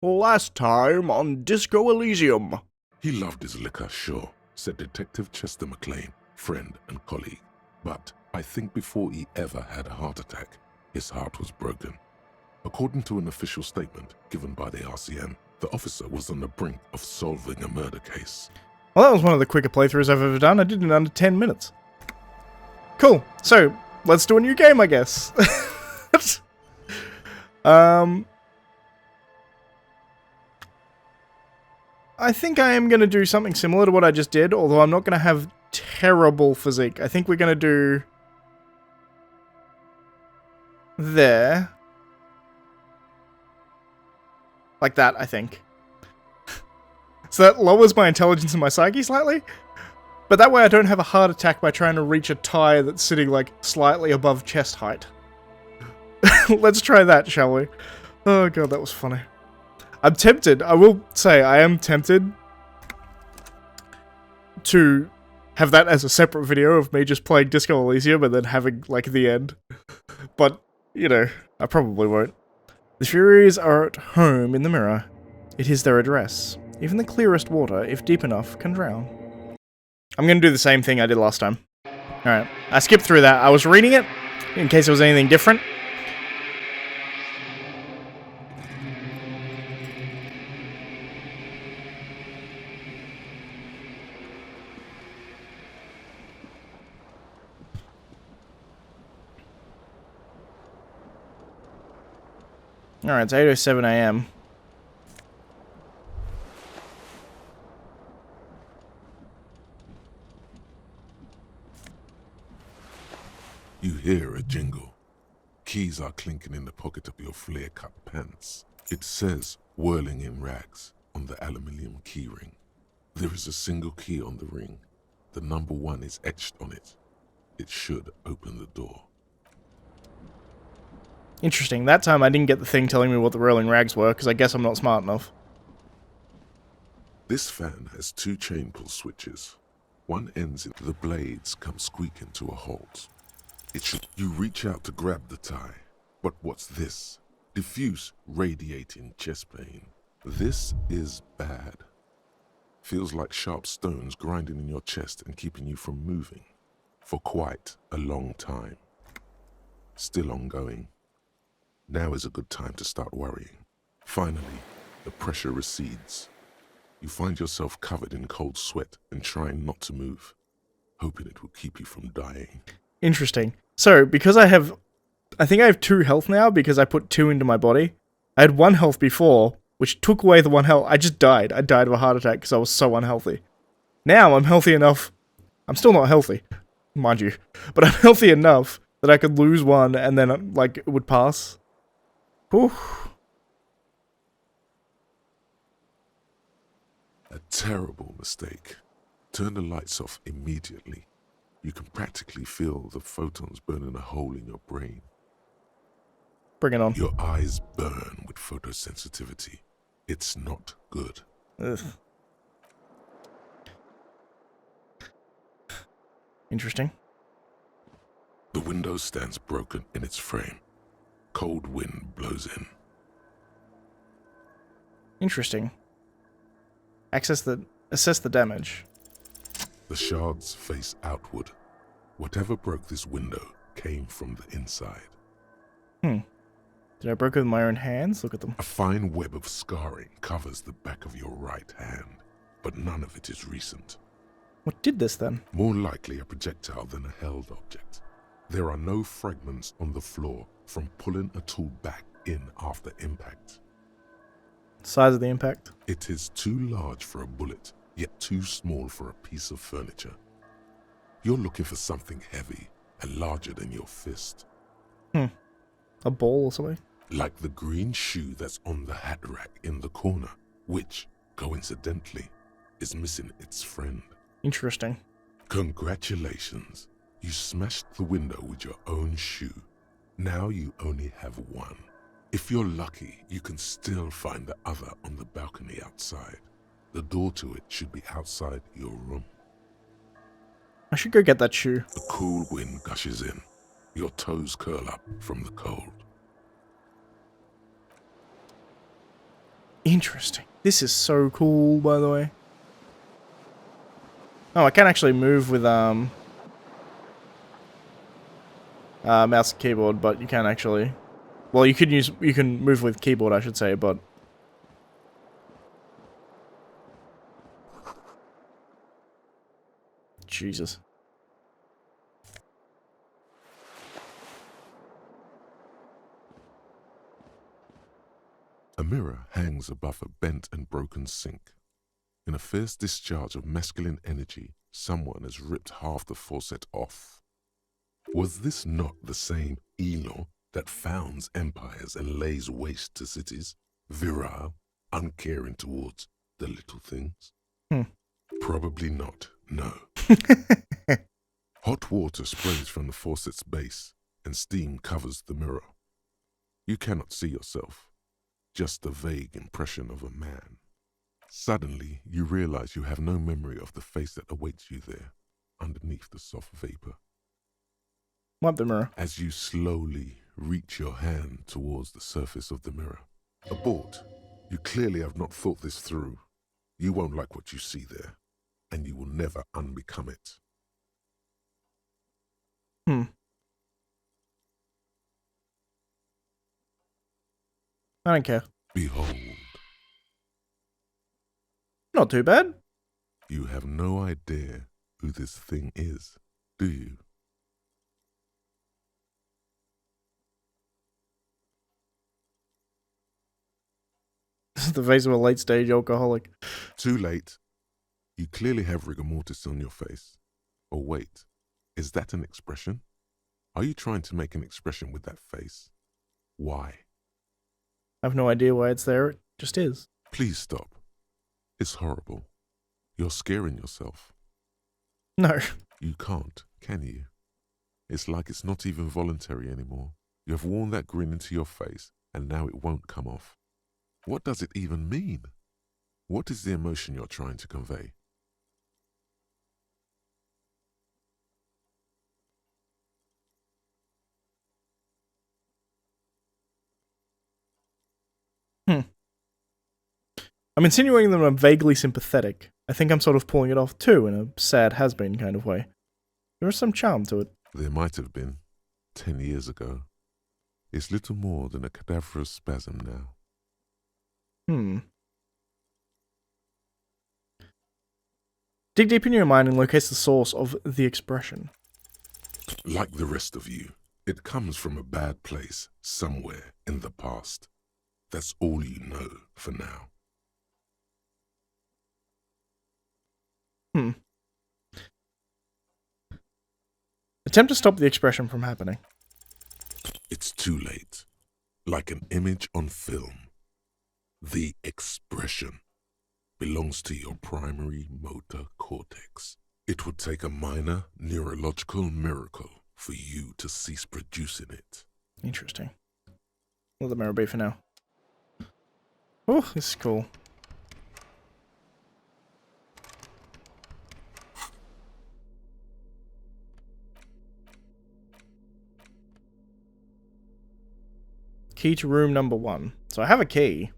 Last time on Disco Elysium. He loved his liquor, sure, said Detective Chester McLean, friend and colleague. But I think before he ever had a heart attack, his heart was broken. According to an official statement given by the RCM, the officer was on the brink of solving a murder case. Well, that was one of the quicker playthroughs I've ever done. I did it in under 10 minutes. Cool. So, let's do a new game, I guess. I think I am going to do something similar to what I just did, although I'm not going to have terrible physique. I think we're going to do... there. Like that, I think. So that lowers my intelligence and my psyche slightly. But that way I don't have a heart attack by trying to reach a tire that's sitting, like, slightly above chest height. Let's try that, shall we? Oh god, that was funny. I'm tempted, I will say, I am tempted to have that as a separate video of me just playing Disco Elysium and then having, like, the end. But, you know, I probably won't. The Furies are at home in the mirror. It is their address. Even the clearest water, if deep enough, can drown. I'm gonna do the same thing I did last time. Alright, I skipped through that. I was reading it, in case there was anything different. Alright, it's 8:07 AM. You hear a jingle. Keys are clinking in the pocket of your flare-cut pants. It says, whirling in rags, on the aluminium keyring. There is a single key on the ring. The number 1 is etched on it. It should open the door. Interesting. That time I didn't get the thing telling me what the rolling rags were, because I guess I'm not smart enough. This fan has 2 chain pull switches. One ends in the blades come squeaking to a halt. You reach out to grab the tie. But what's this? Diffuse, radiating chest pain. This is bad. Feels like sharp stones grinding in your chest and keeping you from moving. For quite a long time. Still ongoing. Now is a good time to start worrying. Finally, the pressure recedes. You find yourself covered in cold sweat and trying not to move, hoping it will keep you from dying. Interesting. So, because I think I have 2 health now because I put 2 into my body. I had 1 health before, which took away the 1 health. I just died. I died of a heart attack because I was so unhealthy. Now I'm healthy enough. I'm still not healthy, mind you, but I'm healthy enough that I could lose 1 and then, like, it would pass. Whew. A terrible mistake. Turn the lights off immediately. You can practically feel the photons burning a hole in your brain. Bring it on. Your eyes burn with photosensitivity. It's not good. Ugh. Interesting. The window stands broken in its frame. Cold wind blows in. Interesting. Assess the damage. The shards face outward. Whatever broke this window came from the inside. Did I break it with my own hands? Look at them. A fine web of scarring covers the back of your right hand, but none of it is recent. What did this then? More likely a projectile than a held object. There are no fragments on the floor from pulling a tool back in after impact. Size of the impact? It is too large for a bullet, yet too small for a piece of furniture. You're looking for something heavy and larger than your fist. A ball or something? Like the green shoe that's on the hat rack in the corner, which, coincidentally, is missing its friend. Interesting. Congratulations. You smashed the window with your own shoe. Now you only have 1. If you're lucky, you can still find the other on the balcony outside. The door to it should be outside your room. I should go get that shoe. The cool wind gushes in. Your toes curl up from the cold. Interesting. This is so cool, by the way. Oh, I can actually move with mouse and keyboard, but you can't actually. Well, you can move with keyboard, I should say, but Jesus. A mirror hangs above a bent and broken sink. In a fierce discharge of masculine energy, someone has ripped half the faucet off. Was this not the same Eno that founds empires and lays waste to cities, virile, uncaring towards the little things? Probably not, no. Hot water sprays from the faucet's base, and steam covers the mirror. You cannot see yourself, just the vague impression of a man. Suddenly, you realize you have no memory of the face that awaits you there, underneath the soft vapor. Wipe the mirror. As you slowly reach your hand towards the surface of the mirror. Abort. You clearly have not thought this through. You won't like what you see there, and you will never unbecome it. I don't care. Behold. Not too bad. You have no idea who this thing is, do you? This is the face of a late-stage alcoholic. Too late. You clearly have rigor mortis on your face. Or wait, is that an expression? Are you trying to make an expression with that face? Why? I have no idea why it's there. It just is. Please stop. It's horrible. You're scaring yourself. No. You can't, can you? It's like it's not even voluntary anymore. You have worn that grin into your face, and now it won't come off. What does it even mean? What is the emotion you're trying to convey? I'm insinuating that I'm vaguely sympathetic. I think I'm sort of pulling it off too, in a sad has-been kind of way. There is some charm to it. There might have been, 10 years ago. It's little more than a cadaverous spasm now. Dig deep in your mind and locate the source of the expression. Like the rest of you, it comes from a bad place, somewhere in the past. That's all you know for now. Attempt to stop the expression from happening. It's too late. Like an image on film. The expression belongs to your primary motor cortex. It would take a minor neurological miracle for you to cease producing it. Interesting. Let the mirror be for now. Oh, this is cool. Key to room number 1. So I have a key.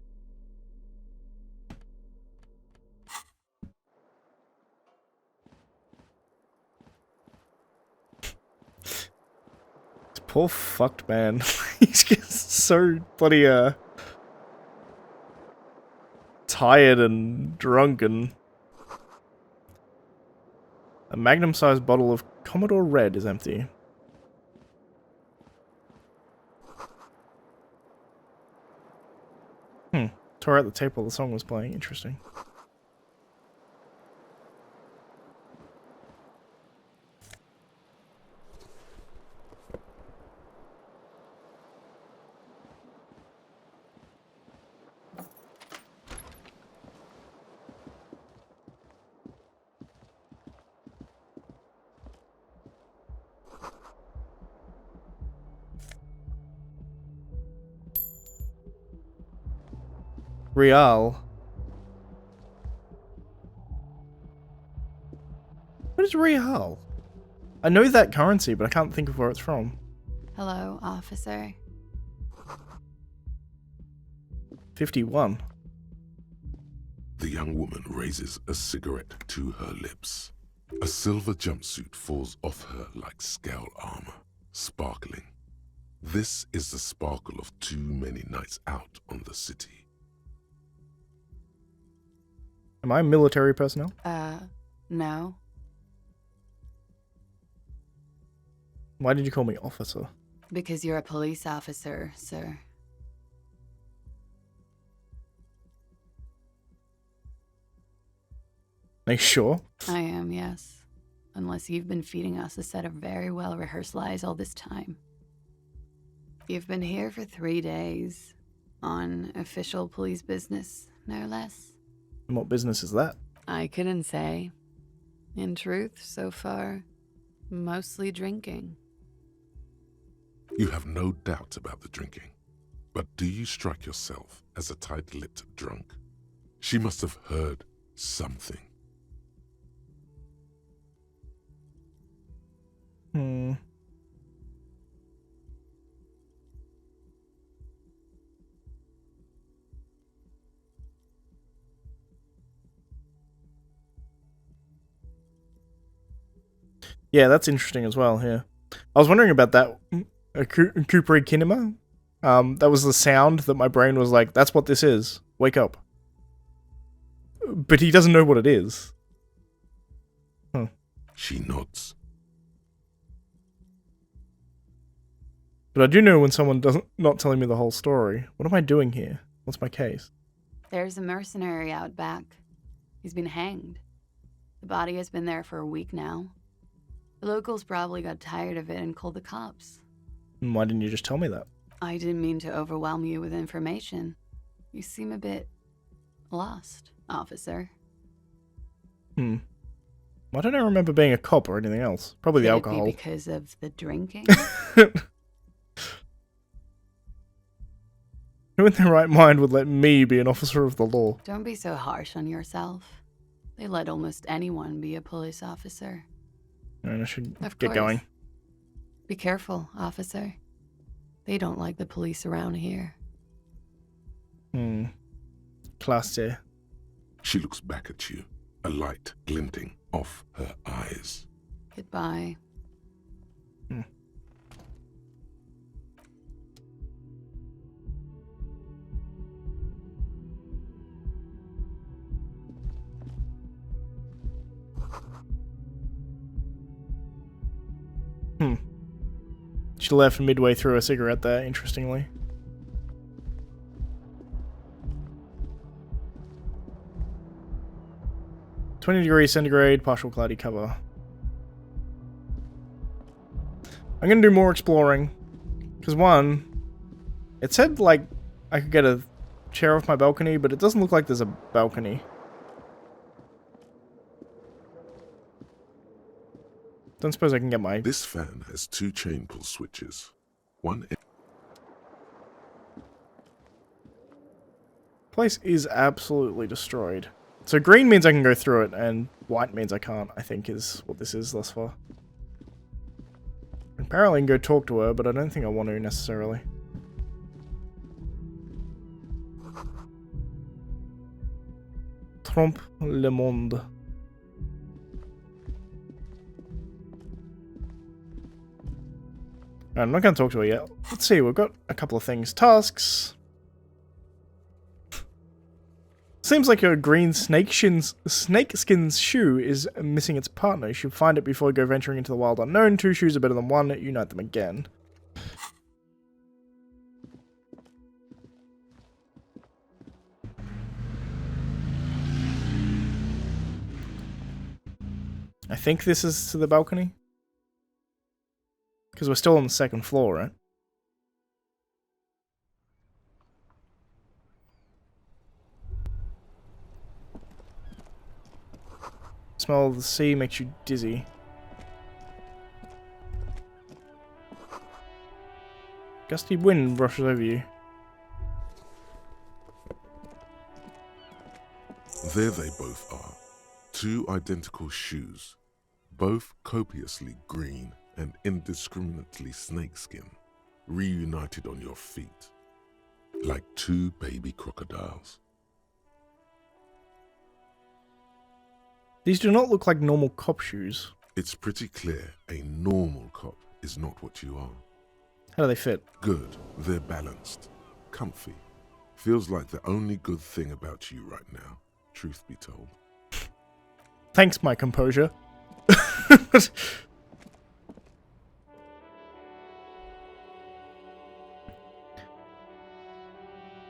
This poor fucked man. He's just so bloody tired and drunk, and a magnum-sized bottle of Commodore Red is empty. Tore out the tape while the song was playing. Interesting. Real. What is real? I know that currency, but I can't think of where it's from. Hello, officer. 51. The young woman raises a cigarette to her lips. A silver jumpsuit falls off her like scale armor, sparkling. This is the sparkle of too many nights out on the city. Am I military personnel? No. Why did you call me officer? Because you're a police officer, sir. Are you sure? I am, yes. Unless you've been feeding us a set of very well-rehearsed lies all this time. You've been here for 3 days. On official police business, no less. And what business is that? I couldn't say. In truth, so far, mostly drinking. You have no doubt about the drinking. But do you strike yourself as a tight-lipped drunk? She must have heard something. Yeah, that's interesting as well, yeah. I was wondering about that. Kupri Kinema? That was the sound that my brain was like, that's what this is. Wake up. But he doesn't know what it is. Huh. She nods. But I do know when someone doesn't not telling me the whole story. What am I doing here? What's my case? There's a mercenary out back. He's been hanged. The body has been there for a week now. The locals probably got tired of it and called the cops. And why didn't you just tell me that? I didn't mean to overwhelm you with information. You seem a bit lost, officer. Why don't I remember being a cop or anything else? Probably the Could alcohol. it be because of the drinking? Who in their right mind would let me be an officer of the law? Don't be so harsh on yourself. They let almost anyone be a police officer. And I should Of get course. going. Be careful, officer. They don't like the police around here. Classy. She looks back at you, a light glinting off her eyes. Goodbye. She left midway through a cigarette there, interestingly. -20°C, partial cloudy cover. I'm gonna do more exploring. Because one, it said like I could get a chair off my balcony, but it doesn't look like there's a balcony. Don't suppose I can get my... This fan has 2 chain pull switches. One place is absolutely destroyed. So green means I can go through it, and white means I can't, I think is what this is thus far. Apparently I can go talk to her, but I don't think I want to necessarily. Trompe le monde. I'm not going to talk to her yet. Let's see, we've got a couple of things. Tasks. Seems like your green snakeskin's shoe is missing its partner. You should find it before you go venturing into the wild unknown. 2 shoes are better than 1. Unite them again. I think this is to the balcony. Because we're still on the 2nd floor, right? Smell of the sea makes you dizzy. Gusty wind rushes over you. There they both are. 2 identical shoes. Both copiously green and indiscriminately snakeskin, reunited on your feet, like 2 baby crocodiles. These do not look like normal cop shoes. It's pretty clear a normal cop is not what you are. How do they fit? Good. They're balanced. Comfy. Feels like the only good thing about you right now, truth be told. Thanks, my composure.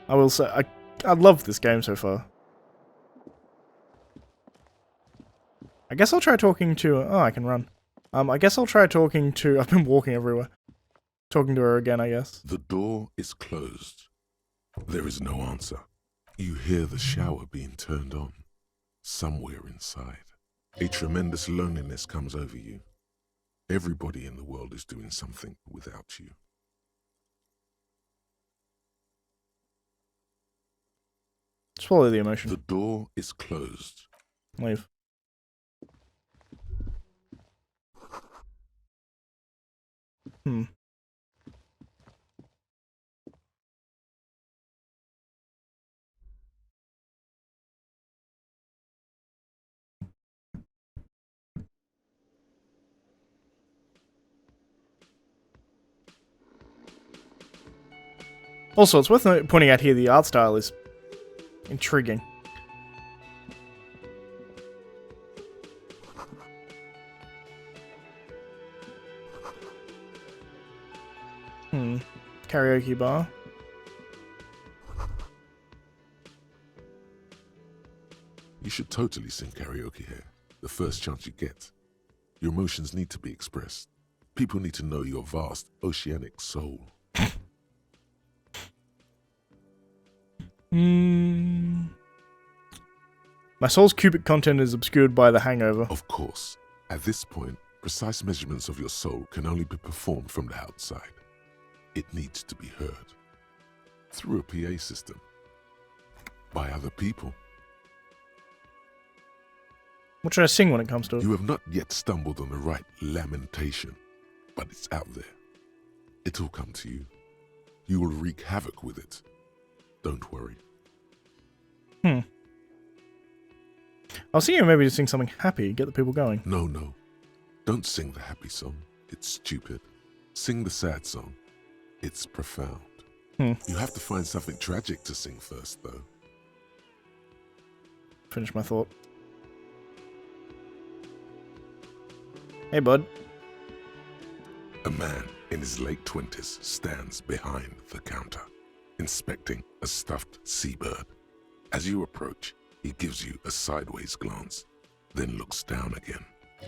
I will say, I love this game so far. I guess I'll try talking to... Oh, I can run. I guess I'll try talking to... I've been walking everywhere. Talking to her again, I guess. The door is closed. There is no answer. You hear the shower being turned on. Somewhere inside. A tremendous loneliness comes over you. Everybody in the world is doing something without you. Swallow the emotion. The door is closed. Leave. Also, it's worth pointing out here the art style is intriguing. Karaoke bar. You should totally sing karaoke here, the first chance you get. Your emotions need to be expressed. People need to know your vast, oceanic soul. My soul's cubic content is obscured by the hangover. Of course, at this point, precise measurements of your soul can only be performed from the outside. It needs to be heard. Through a PA system. By other people. What should I sing when it comes to it? You have not yet stumbled on the right lamentation, but it's out there. It'll come to you. You will wreak havoc with it. Don't worry. I was thinking maybe to sing something happy, get the people going. No. Don't sing the happy song. It's stupid. Sing the sad song. It's profound. You have to find something tragic to sing first, though. Finish my thought. Hey, bud. A man in his late 20s stands behind the counter, inspecting a stuffed seabird. As you approach, he gives you a sideways glance, then looks down again.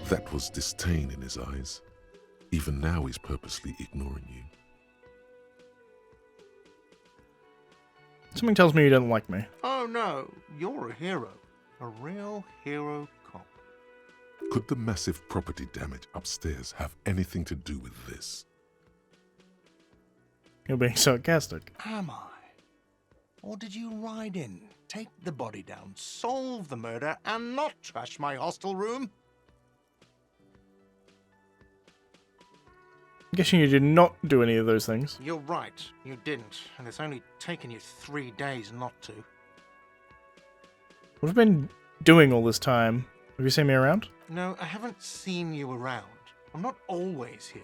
That was disdain in his eyes. Even now he's purposely ignoring you. Something tells me you don't like me. Oh no, you're a hero. A real hero cop. Could the massive property damage upstairs have anything to do with this? You're being sarcastic. Am I? Or did you ride in, take the body down, solve the murder, and not trash my hostel room? I'm guessing you did not do any of those things. You're right, you didn't, and it's only taken you 3 days not to. What have you been doing all this time? Have you seen me around? No, I haven't seen you around. I'm not always here.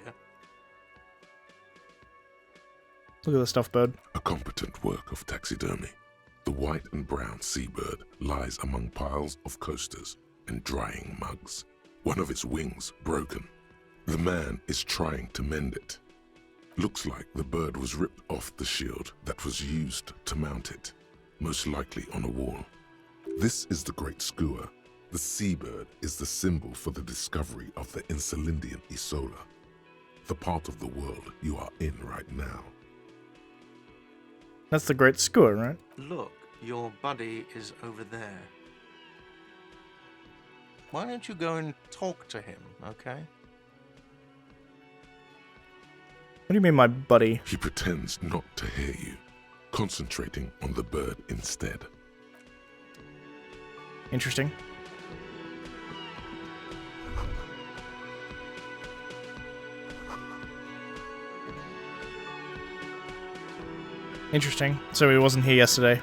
Look at the stuffed bird. A competent work of taxidermy. The white and brown seabird lies among piles of coasters and drying mugs. One of its wings broken. The man is trying to mend it. Looks like the bird was ripped off the shield that was used to mount it, most likely on a wall. This is the Great Skua. The seabird is the symbol for the discovery of the Insulindian Isola, the part of the world you are in right now. That's the Great Skua, right? Look, your buddy is over there. Why don't you go and talk to him, okay? What do you mean, my buddy? He pretends not to hear you, concentrating on the bird instead. Interesting. Interesting. So he wasn't here yesterday.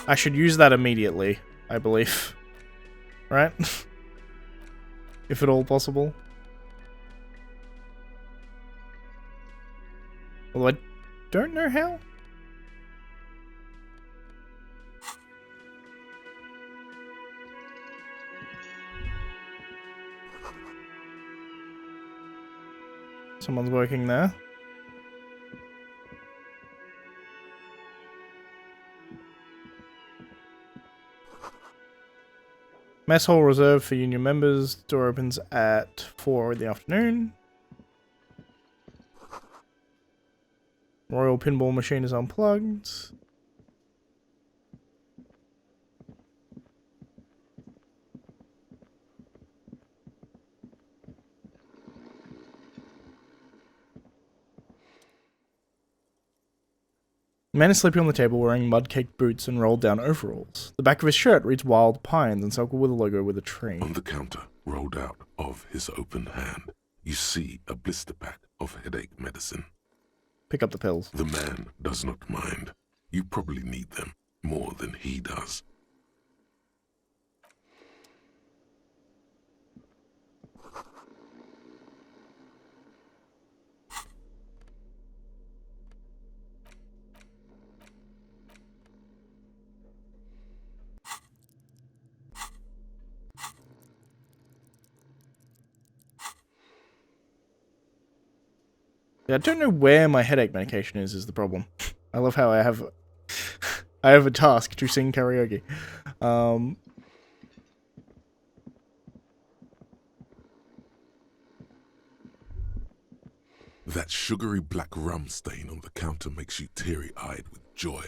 I should use that immediately, I believe. Right? If at all possible. Although I don't know how. Someone's working there. Mess hall reserved for union members. Door opens at 4 in the afternoon. Royal pinball machine is unplugged. The man is sleeping on the table wearing mud-caked boots and rolled-down overalls. The back of his shirt reads Wild Pines and circled with a logo with a tree. On the counter, rolled out of his open hand, you see a blister pack of headache medicine. Pick up the pills. The man does not mind. You probably need them more than he does. Yeah, I don't know where my headache medication is the problem. I love how I have a task to sing karaoke. That sugary black rum stain on the counter makes you teary-eyed with joy.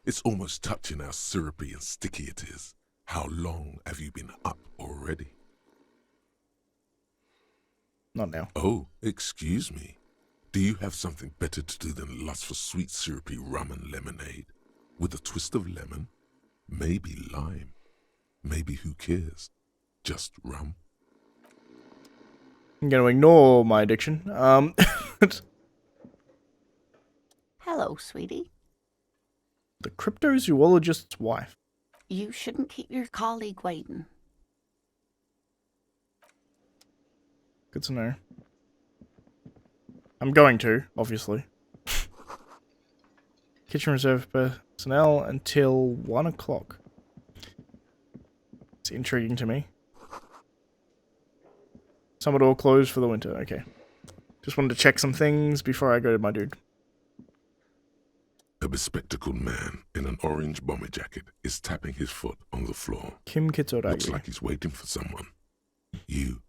It's almost touching how syrupy and sticky it is. How long have you been up already? Not now. Oh, excuse me. Do you have something better to do than lust for sweet syrupy rum and lemonade? With a twist of lemon? Maybe lime? Maybe who cares? Just rum? I'm gonna ignore my addiction. Hello, sweetie. The cryptozoologist's wife. You shouldn't keep your colleague waiting. Good to know. I'm going to, obviously. Kitchen reserved personnel until 1 o'clock. It's intriguing to me. Summer door closed for the winter. Okay. Just wanted to check some things before I go to my dude. A bespectacled man in an orange bomber jacket is tapping his foot on the floor. Kim Kitsuragi. Looks like he's waiting for someone. You.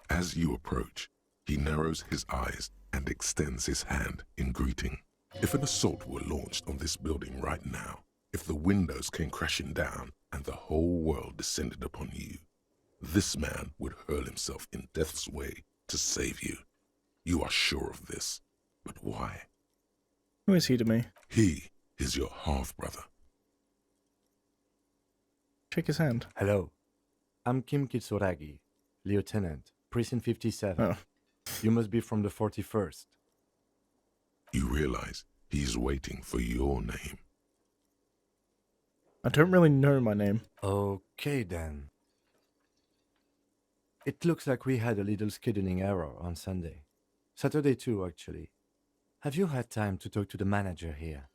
As you approach, he narrows his eyes and extends his hand in greeting. If an assault were launched on this building right now, if the windows came crashing down and the whole world descended upon you, this man would hurl himself in death's way to save you. You are sure of this. But why? Who is he to me? He is your half-brother. Shake his hand. Hello. I'm Kim Kitsuragi, Lieutenant, Precinct 57. Oh. You must be from the 41st. You realize he's waiting for your name. I don't really know my name. Okay, then. It looks like we had a little scheduling error on Sunday. Saturday too, actually. Have you had time to talk to the manager here?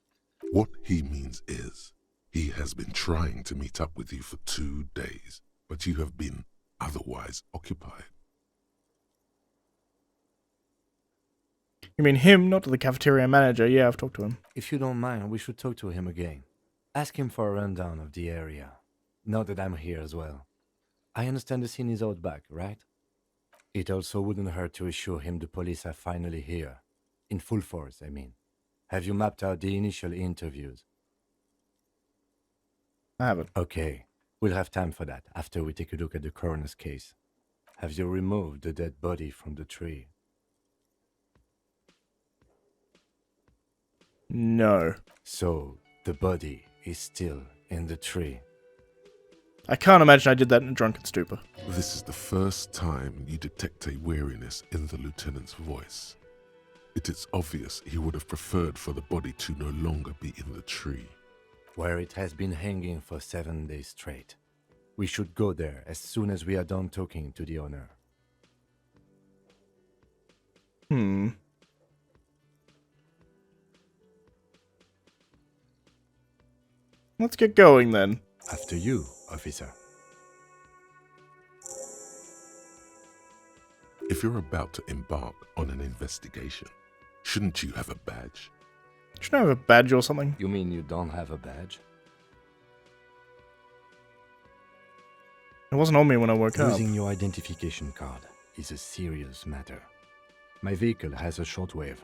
What he means is, he has been trying to meet up with you for 2 days, but you have been otherwise occupied. You mean him, not the cafeteria manager? Yeah, I've talked to him. If you don't mind, we should talk to him again. Ask him for a rundown of the area. Now that I'm here as well. I understand the scene is out back, right? It also wouldn't hurt to assure him the police are finally here. In full force, I mean. Have you mapped out the initial interviews? I haven't. Okay, we'll have time for that after we take a look at the coroner's case. Have you removed the dead body from the tree? No. So, the body is still in the tree. I can't imagine I did that in a drunken stupor. This is the first time you detect a weariness in the lieutenant's voice. It is obvious he would have preferred for the body to no longer be in the tree. where it has been hanging for 7 days straight. We should go there as soon as we are done talking to the owner. Let's get going then. After you, officer. If you're about to embark on an investigation, shouldn't you have a badge? Should I have a badge or something? You mean you don't have a badge? It wasn't on me when I woke up. Losing your identification card is a serious matter. My vehicle has a shortwave.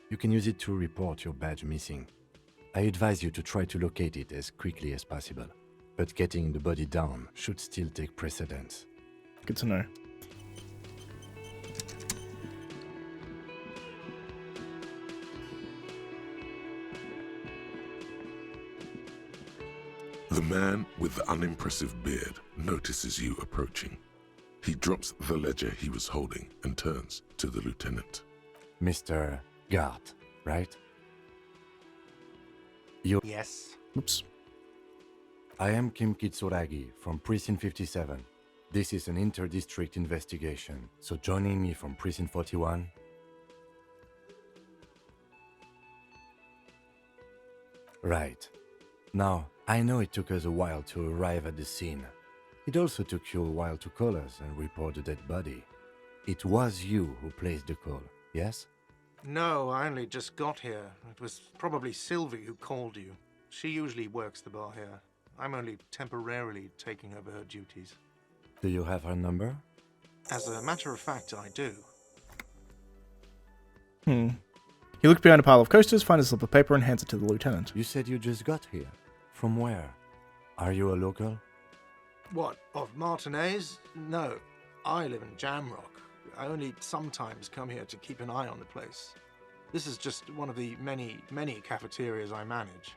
You can use it to report your badge missing. I advise you to try to locate it as quickly as possible, but getting the body down should still take precedence. Good to know. The man with the unimpressive beard notices you approaching. He drops the ledger he was holding and turns to the lieutenant. Mr. Gart, right? Yes. Oops. I am Kim Kitsuragi from Precinct 57. This is an inter-district investigation, so joining me from Precinct 41... Right. Now, I know it took us a while to arrive at the scene. It also took you a while to call us and report the dead body. It was you who placed the call, yes? No, I only just got here. It was probably Sylvie who called you. She usually works the bar here. I'm only temporarily taking over her duties. Do you have her number? As a matter of fact, I do. He looked behind a pile of coasters, finds a slip of paper, and hands it to the lieutenant. You said you just got here. From where? Are you a local? What, of Martinez? No, I live in Jamrock. I only sometimes come here to keep an eye on the place. This is just one of the many, many cafeterias I manage.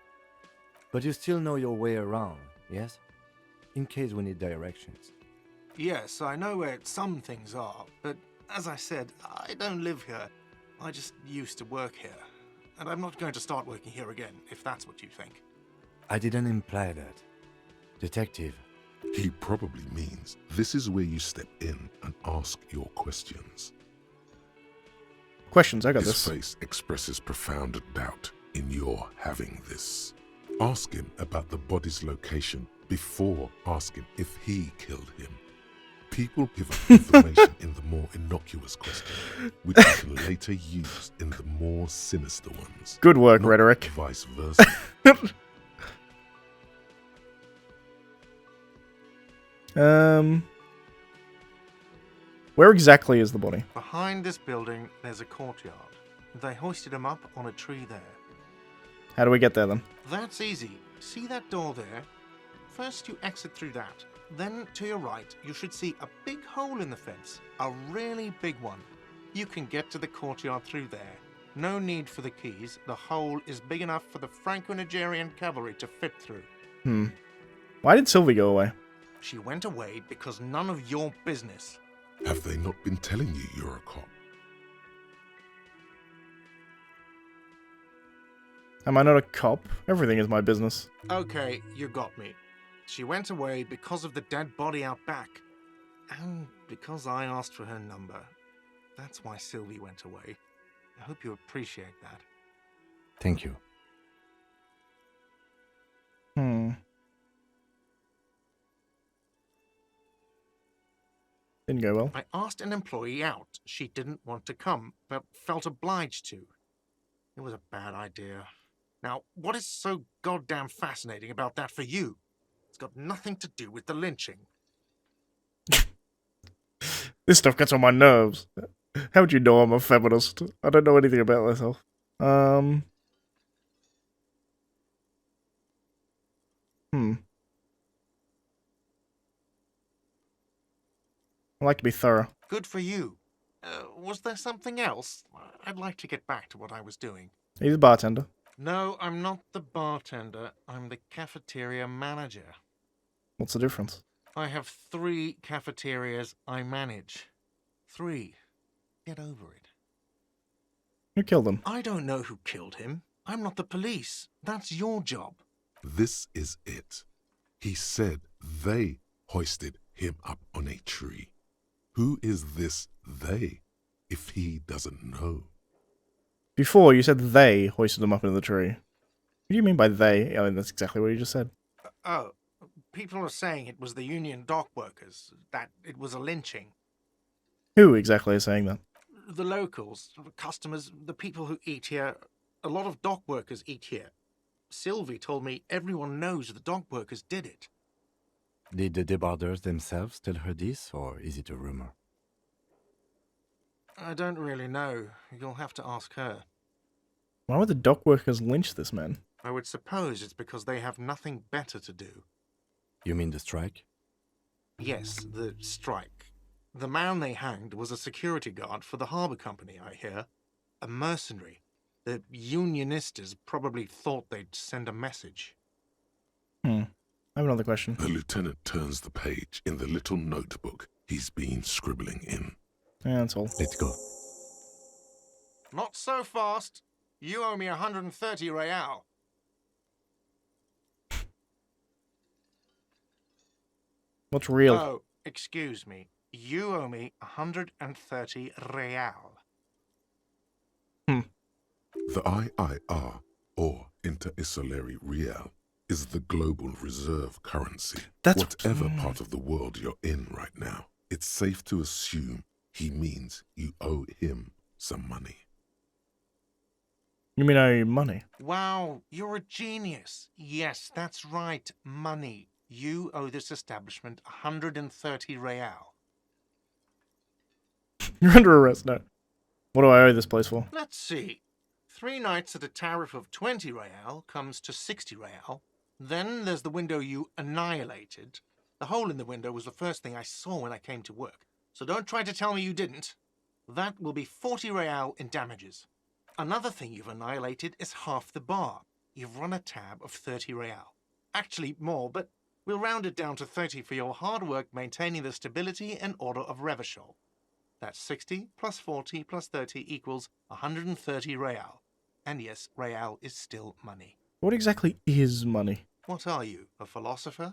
But you still know your way around, yes? In case we need directions. Yes, I know where some things are, but as I said, I don't live here. I just used to work here. And I'm not going to start working here again, if that's what you think. I didn't imply that. Detective. He probably means this is where you step in and ask your questions. Questions, I got His this. face expresses profound doubt in your having this. Ask him about the body's location before asking if he killed him. People give up information in the more innocuous question, which you can later use in the more sinister ones. Good work, Not rhetoric. Vice versa. Where exactly is the body? Behind this building, there's a courtyard. They hoisted him up on a tree there. How do we get there then? That's easy. See that door there? First you exit through that. Then to your right, you should see a big hole in the fence. A really big one. You can get to the courtyard through there. No need for the keys. The hole is big enough for the Franco-Nigerian cavalry to fit through. Why did Sylvie go away? She went away because none of your business. Have they not been telling you you're a cop? Am I not a cop? Everything is my business. Okay, you got me. She went away because of the dead body out back. And because I asked for her number. That's why Sylvie went away. I hope you appreciate that. Thank you. Didn't go well. I asked an employee out. She didn't want to come, but felt obliged to. It was a bad idea. Now, what is so goddamn fascinating about that for you? It's got nothing to do with the lynching. This stuff gets on my nerves. How would you know I'm a feminist? I don't know anything about myself. I like to be thorough. Good for you. Was there something else? I'd like to get back to what I was doing. He's a bartender. No, I'm not the bartender. I'm the cafeteria manager. What's the difference? I have 3 cafeterias I manage. 3. Get over it. Who killed him? I don't know who killed him. I'm not the police. That's your job. This is it. He said they hoisted him up on a tree. Who is this they, if he doesn't know? Before, you said they hoisted them up into the tree. What do you mean by they? I mean, that's exactly what you just said. Oh, people are saying it was the union dock workers, that it was a lynching. Who exactly is saying that? The locals, the customers, the people who eat here. A lot of dock workers eat here. Sylvie told me everyone knows the dock workers did it. Did the debarders themselves tell her this, or is it a rumor? I don't really know. You'll have to ask her. Why would the dock workers lynch this man? I would suppose it's because they have nothing better to do. You mean the strike? Yes, the strike. The man they hanged was a security guard for the harbour company, I hear. A mercenary. The unionistas probably thought they'd send a message. I have another question. The lieutenant turns the page in the little notebook he's been scribbling in. Yeah, that's all. Let's go. Not so fast. You owe me 130 real. What's real? Oh, excuse me. You owe me 130 real. The IIR, or Inter-Isolary Real, is the global reserve currency. That's- Whatever part of the world you're in right now, it's safe to assume he means you owe him some money. You mean I owe you money? Wow, you're a genius. Yes, that's right. Money. You owe this establishment 130 real. You're under arrest now. What do I owe this place for? Let's see. 3 nights at a tariff of 20 real comes to 60 real. Then there's the window you annihilated. The hole in the window was the first thing I saw when I came to work. So don't try to tell me you didn't. That will be 40 real in damages. Another thing you've annihilated is half the bar. You've run a tab of 30 real. Actually more, but we'll round it down to 30 for your hard work maintaining the stability and order of Revachol. That's 60 plus 40 plus 30 equals 130 real. And yes, real is still money. What exactly is money? What are you, a philosopher?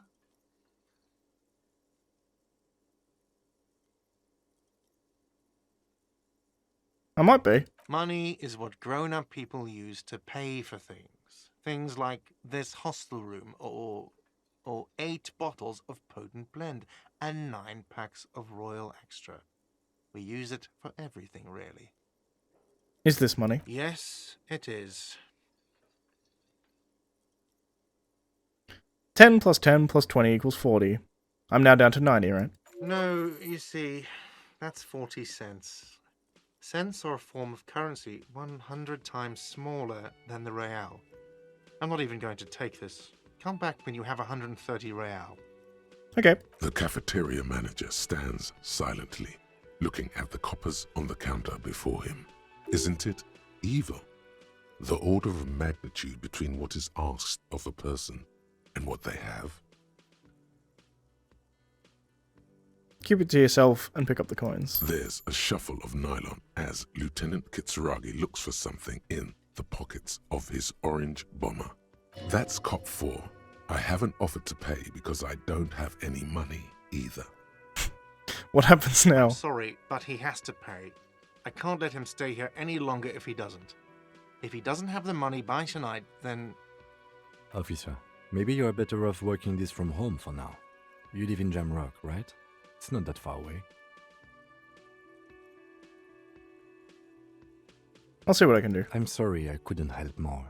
I might be. Money is what grown-up people use to pay for things. Things like this hostel room or 8 bottles of potent blend and 9 packs of Royal Extra. We use it for everything, really. Is this money? Yes, it is. 10 plus 10 plus 20 equals 40. I'm now down to 90, right? No, you see, that's 40 cents. Cents are a form of currency 100 times smaller than the real. I'm not even going to take this. Come back when you have 130 real. Okay. The cafeteria manager stands silently, looking at the coppers on the counter before him. Isn't it evil? The order of magnitude between what is asked of a person and what they have. Keep it to yourself and pick up the coins. There's a shuffle of nylon as Lieutenant Kitsuragi looks for something in the pockets of his orange bomber. That's cop 4. I haven't offered to pay because I don't have any money either. What happens now? Sorry, but he has to pay. I can't let him stay here any longer if he doesn't. If he doesn't have the money by tonight, then... Officer, maybe you're better off working this from home for now. You live in Jamrock, right? It's not that far away. I'll see what I can do. I'm sorry I couldn't help more.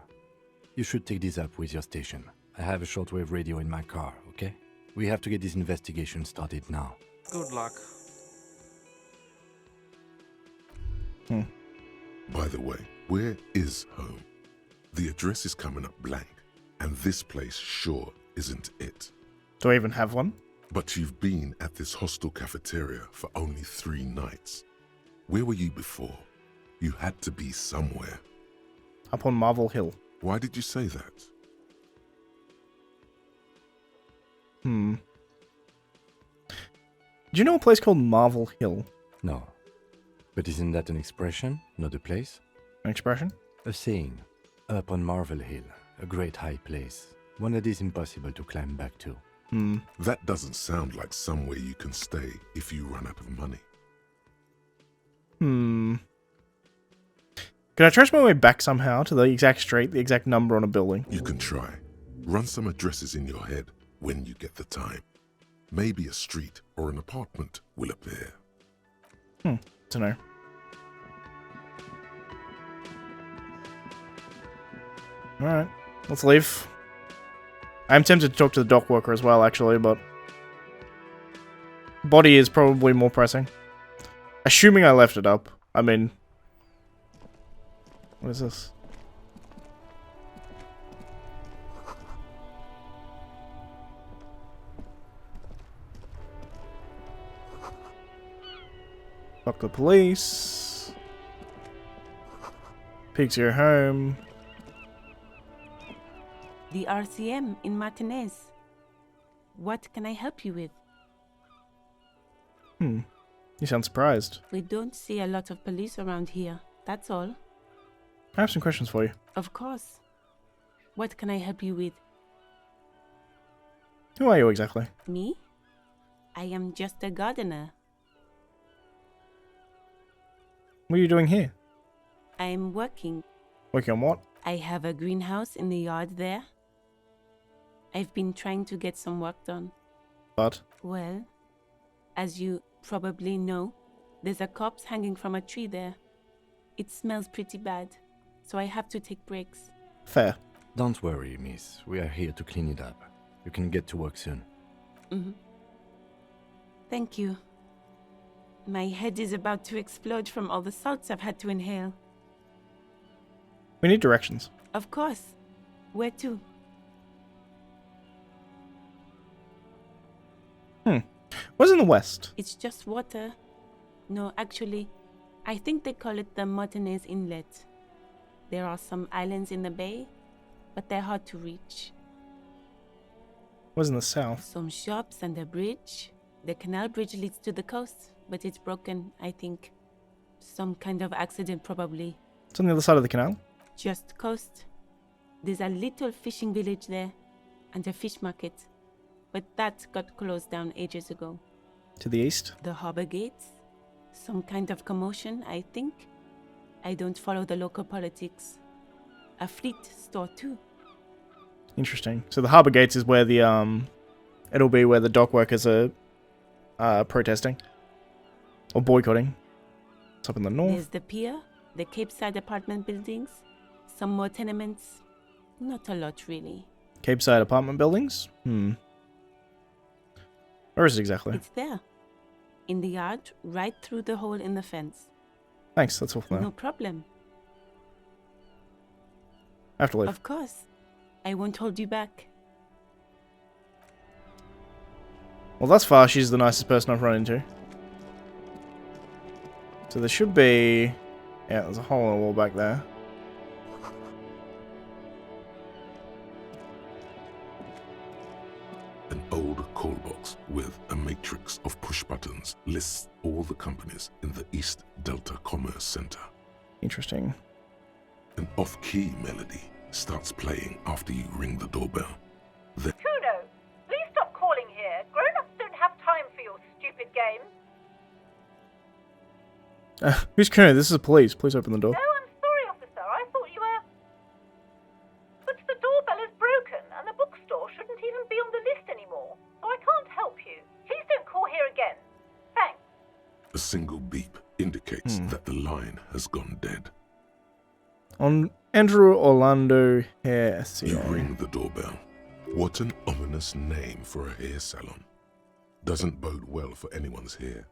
You should take this up with your station. I have a shortwave radio in my car, okay? We have to get this investigation started now. Good luck. By the way, where is home? The address is coming up blank, and this place sure isn't it. Do I even have one? But you've been at this hostel cafeteria for only 3 nights. Where were you before? You had to be somewhere. Up on Marvel Hill. Why did you say that? Do you know a place called Marvel Hill? No. But isn't that an expression, not a place? An expression? A saying. Up on Marvel Hill, a great high place. One that is impossible to climb back to. That doesn't sound like somewhere you can stay if you run out of money. Can I trace my way back somehow to the exact street, the exact number on a building? You can try. Run some addresses in your head when you get the time. Maybe a street or an apartment will appear. Don't know. Alright, let's leave. I'm tempted to talk to the dock worker as well, actually, but... Body is probably more pressing. Assuming I left it up. I mean... What is this? Fuck the police. Pigs your home. The RCM in Martinez. What can I help you with? You sound surprised. We don't see a lot of police around here, that's all. I have some questions for you. Of course. What can I help you with? Who are you exactly? Me? I am just a gardener. What are you doing here? I am working. Working on what? I have a greenhouse in the yard there. I've been trying to get some work done. But? Well, as you probably know, there's a corpse hanging from a tree there. It smells pretty bad, so I have to take breaks. Fair. Don't worry, miss. We are here to clean it up. You can get to work soon. Thank you. My head is about to explode from all the salts I've had to inhale. We need directions. Of course. Where to? What's in the west? It's just water. No, actually, I think they call it the Martinez Inlet. There are some islands in the bay, but they're hard to reach. What's in the south? Some shops and a bridge. The canal bridge leads to the coast, but it's broken, I think. Some kind of accident, probably. It's on the other side of the canal. Just coast. There's a little fishing village there, and a fish market. But that got closed down ages ago. To the east? The harbor gates? Some kind of commotion, I think. I don't follow the local politics. A fleet store, too. Interesting. So the harbor gates is where the, it'll be where the dock workers are, protesting. Or boycotting. It's up in the north. There's the pier, the Cape Side apartment buildings, some more tenements. Not a lot, really. Cape Side apartment buildings? Where is it exactly? It's there. In the yard, right through the hole in the fence. Thanks, that's all for now. No problem. I have to leave. Of course. I won't hold you back. Well, thus far, she's the nicest person I've run into. So there should be... Yeah, there's a hole in the wall back there. An old call box with a matrix of push buttons lists all the companies in the East Delta Commerce Center. Interesting. An off-key melody starts playing after you ring the doorbell. Then Kuno, please stop calling here. Grown-ups don't have time for your stupid game. Who's Kuno? This is the police. Please open the door. Oh, I'm sorry, officer. I thought you were... But the doorbell is broken, and the bookstore shouldn't even be on the list anymore. So I can't help you. Please don't call here again. Thanks. a single beep indicates that the line has gone dead. On Andrew Orlando Hair You SCA. ring the doorbell. What an ominous name for a hair salon. Doesn't bode well for anyone's hair.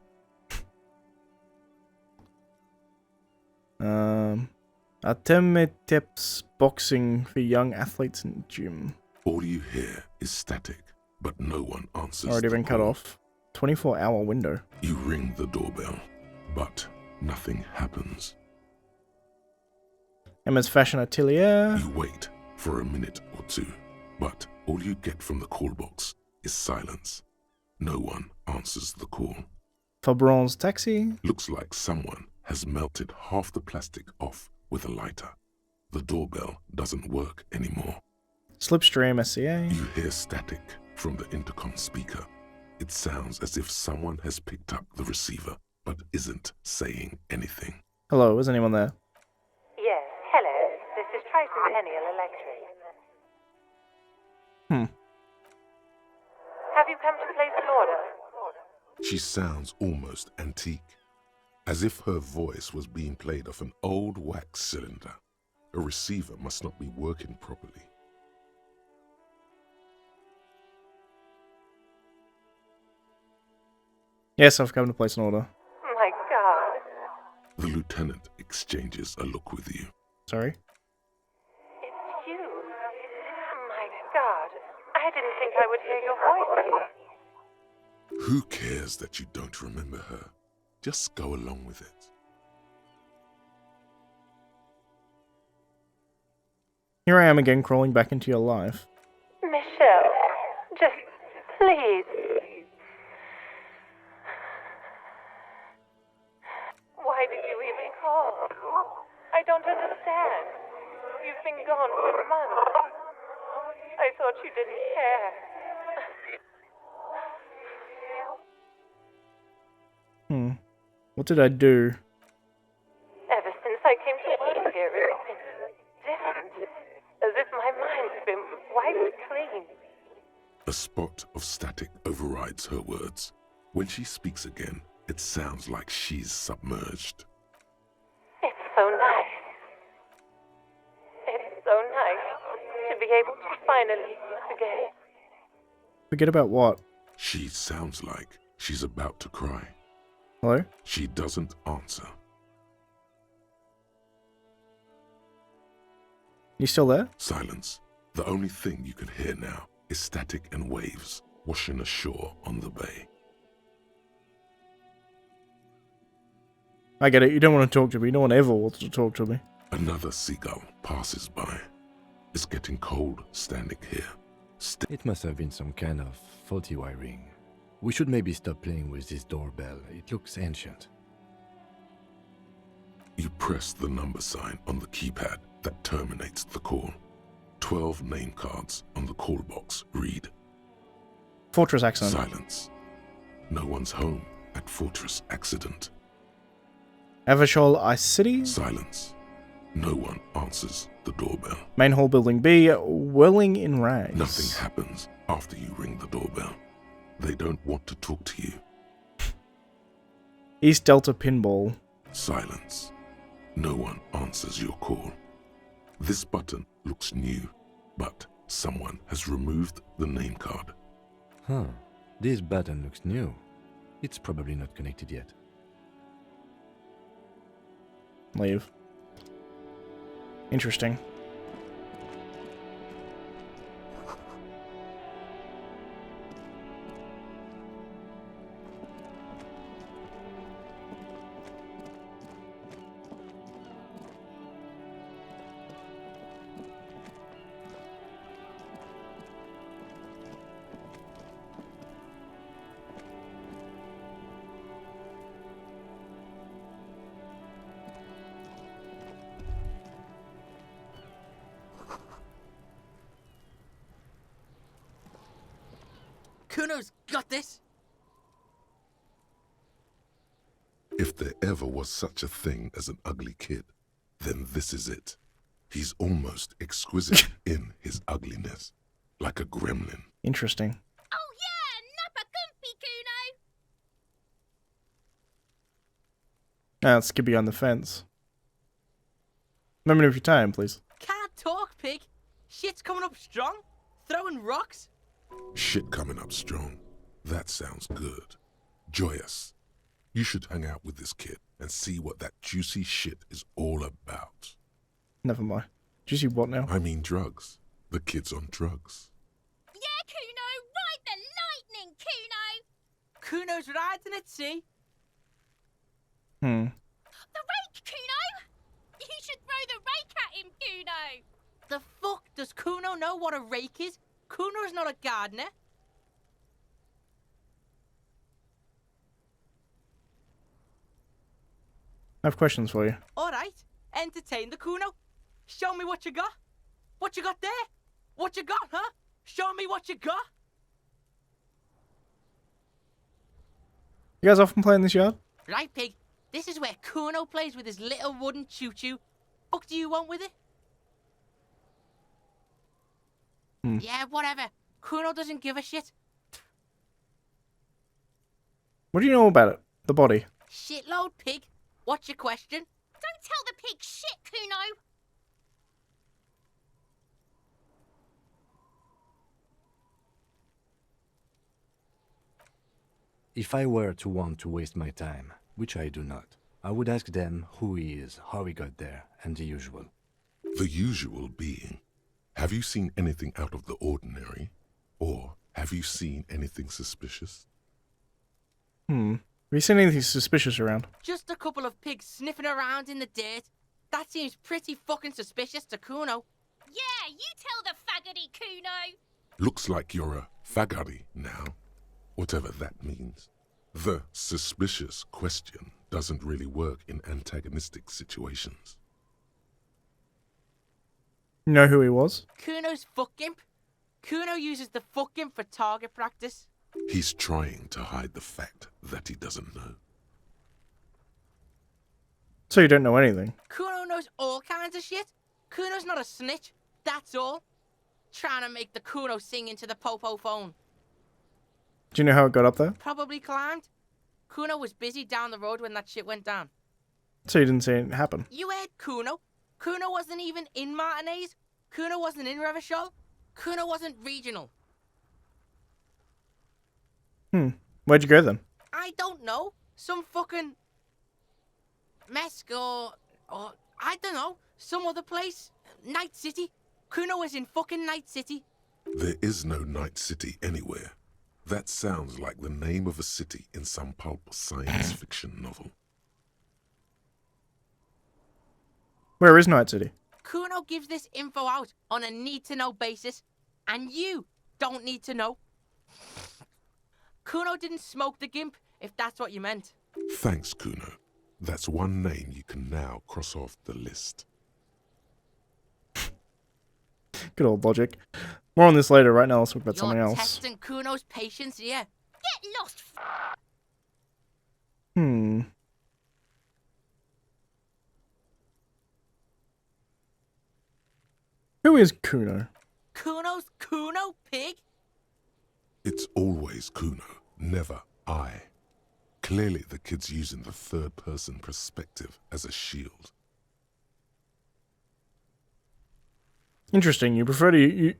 Ateme tips boxing for young athletes in gym. All you hear is static, but no one answers. Already the been cut call. off. 24-hour window. You ring the doorbell, but nothing happens. Emma's Fashion Atelier. You wait for a minute or two, but all you get from the call box is silence. No one answers the call. Fabron's Taxi. Looks like someone has melted half the plastic off with a lighter. The doorbell doesn't work anymore. Slipstream SCA. You hear static from the intercom speaker. It sounds as if someone has picked up the receiver, but isn't saying anything. Hello, is anyone there? Yes, hello. This is Tricentennial Electric. Have you come to place an order? She sounds almost antique, as if her voice was being played off an old wax cylinder. A receiver must not be working properly. Yes, I've come to place an order. My God. The lieutenant exchanges a look with you. Sorry? It's you. My God. I didn't think I would hear your voice here. Who cares that you don't remember her? Just go along with it. Here I am again, crawling back into your life. Michelle, just please. Why did you even call? I don't understand. You've been gone for months. I thought you didn't care. What did I do? Ever since I came to work here, it's been different. As if my mind's been wiped clean. A spot of static overrides her words. When she speaks again, it sounds like she's submerged. It's so nice. It's so nice to be able to finally forget. Forget about what? She sounds like she's about to cry. Hello? She doesn't answer. You still there? Silence. The only thing you can hear now is static and waves washing ashore on the bay. I get it, you don't want to talk to me. No one ever wants to talk to me. Another seagull passes by. It's getting cold standing here. It must have been some kind of faulty wiring. We should maybe stop playing with this doorbell. It looks ancient. You press the number sign on the keypad that terminates the call. 12 name cards on the call box read. Fortress accident. Silence. No one's home at Fortress accident. Evershall Ice City. Silence. No one answers the doorbell. Main hall building B. Whirling in rags. Nothing happens after you ring the doorbell. They don't want to talk to you. East Delta Pinball. Silence. No one answers your call. This button looks new, but someone has removed the name card. Huh. This button looks new. It's probably not connected yet. Leave. Interesting. Kuno's got this! If there ever was such a thing as an ugly kid, then this is it. He's almost exquisite in his ugliness, like a gremlin. Interesting. Oh yeah, Nappa Gumpy, Kuno! Now let's get beyond the fence. Moment of your time, please. Can't talk, pig! Shit's coming up strong! Throwing rocks! Shit coming up strong. That sounds good. Joyous. You should hang out with this kid and see what that juicy shit is all about. Never mind. Do you see what now? I mean drugs. The kid's on drugs. Yeah, Kuno! Ride the lightning, Kuno! Kuno's riding at sea! The rake, Kuno! You should throw the rake at him, Kuno! The fuck does Kuno know what a rake is? Kuno's not a gardener. I have questions for you. Alright, entertain the Kuno. Show me what you got. What you got there? What you got, huh? Show me what you got. You guys often play in this yard? Right, Pig. This is where Kuno plays with his little wooden choo-choo. What do you want with it? Yeah, whatever. Kuno doesn't give a shit. What do you know about it? The body. Shitload, Pig. What's your question? Don't tell the pig shit, Kuno. If I were to want to waste my time, which I do not, I would ask them who he is, how he got there, and the usual. The usual being, have you seen anything out of the ordinary? Or have you seen anything suspicious? Have you seen anything suspicious around? Just a couple of pigs sniffing around in the dirt. That seems pretty fucking suspicious to Kuno. Yeah, you tell the faggoty, Kuno. Looks like you're a fagari now, whatever that means. The suspicious question doesn't really work in antagonistic situations. You know who he was? Kuno's fuck gimp. Kuno uses the fuck gimp for target practice. He's trying to hide the fact that he doesn't know. So you don't know anything. Kuno knows all kinds of shit. Kuno's not a snitch, that's all. Trying to make the Kuno sing into the popo phone. Do you know how it got up there? Probably climbed. Kuno was busy down the road when that shit went down. So you didn't see it happen? You heard Kuno. Kuno wasn't even in Martinez. Kuno wasn't in Revachol. Kuno wasn't regional. Where'd you go then? I don't know. Some fucking Mesk or I don't know. Some other place. Night City. Kuno was in fucking Night City. There is no Night City anywhere. That sounds like the name of a city in some pulp science fiction novel. Where is Night City? Kuno gives this info out on a need-to-know basis, and you don't need to know. Kuno didn't smoke the gimp, if that's what you meant. Thanks, Kuno. That's one name you can now cross off the list. Good old logic. More on this later. Right now, let's talk about something You're else. testing Kuno's patience here. Get lost, Who is Kuno? Kuno's Kuno, Pig? It's always Kuno, never I. Clearly the kid's using the third-person perspective as a shield. Interesting. You refer to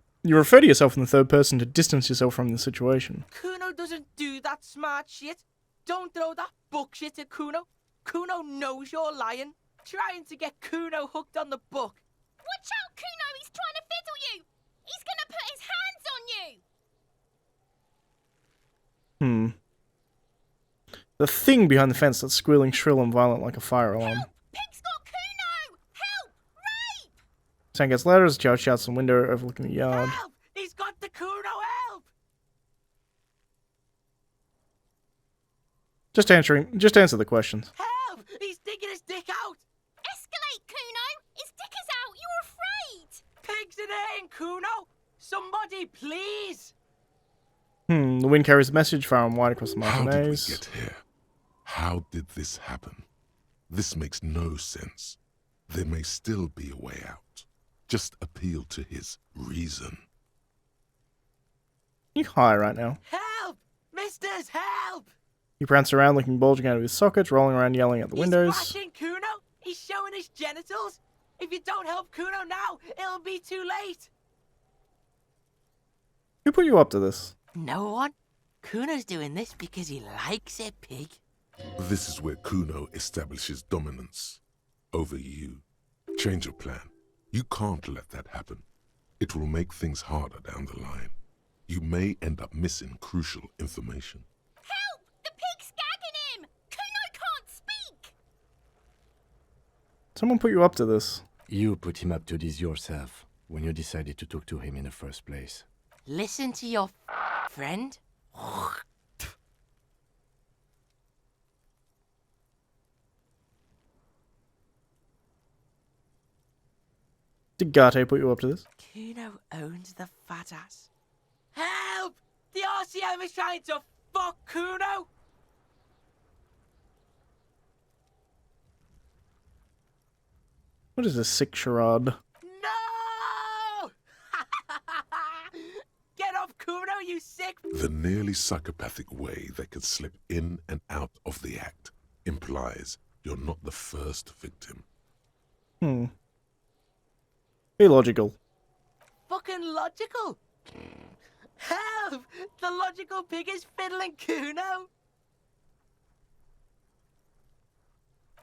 yourself in the third person to distance yourself from the situation. Kuno doesn't do that smart shit. Don't throw that book shit at Kuno. Kuno knows you're lying. Trying to get Kuno hooked on the book. Watch out, Kuno! He's trying to fiddle you! He's gonna put his hands on you! The thing behind the fence that's squealing shrill and violent like a fire alarm. Help! Pig's got Kuno! Help! Rape! Sound gets louder as a child shouts from the window overlooking the yard. Help! He's got the Kuno, help! Just answer the questions. Help! He's digging his dick out! Escalate, Kuno! His dick is out! You're afraid! Pigs in here, Kuno! Somebody, please! The wind carries the message far and wide across the How did we Martinez. get here? How did this happen? This makes no sense. There may still be a way out. Just appeal to his reason. You high right now. Help! Misters, help! He pranced around looking bulging out of his sockets, rolling around yelling at the windows. He's flashing Kuno! He's showing his genitals! If you don't help Kuno now, it'll be too late! Who put you up to this? No one. Kuno's doing this because he likes it, Pig. This is where Kuno establishes dominance over you. Change your plan. You can't let that happen. It will make things harder down the line. You may end up missing crucial information. Help! The pig's gagging him! Kuno can't speak! Someone put you up to this. You put him up to this yourself when you decided to talk to him in the first place. Listen to your friend. Did Garte put you up to this? Kuno owns the fat ass. Help! The RCM is trying to fuck Kuno! What is this sick charade? No! Get off Kuno, you sick... The nearly psychopathic way they could slip in and out of the act implies you're not the first victim. Illogical. Fucking logical! Help! The logical pig is fiddling Kuno!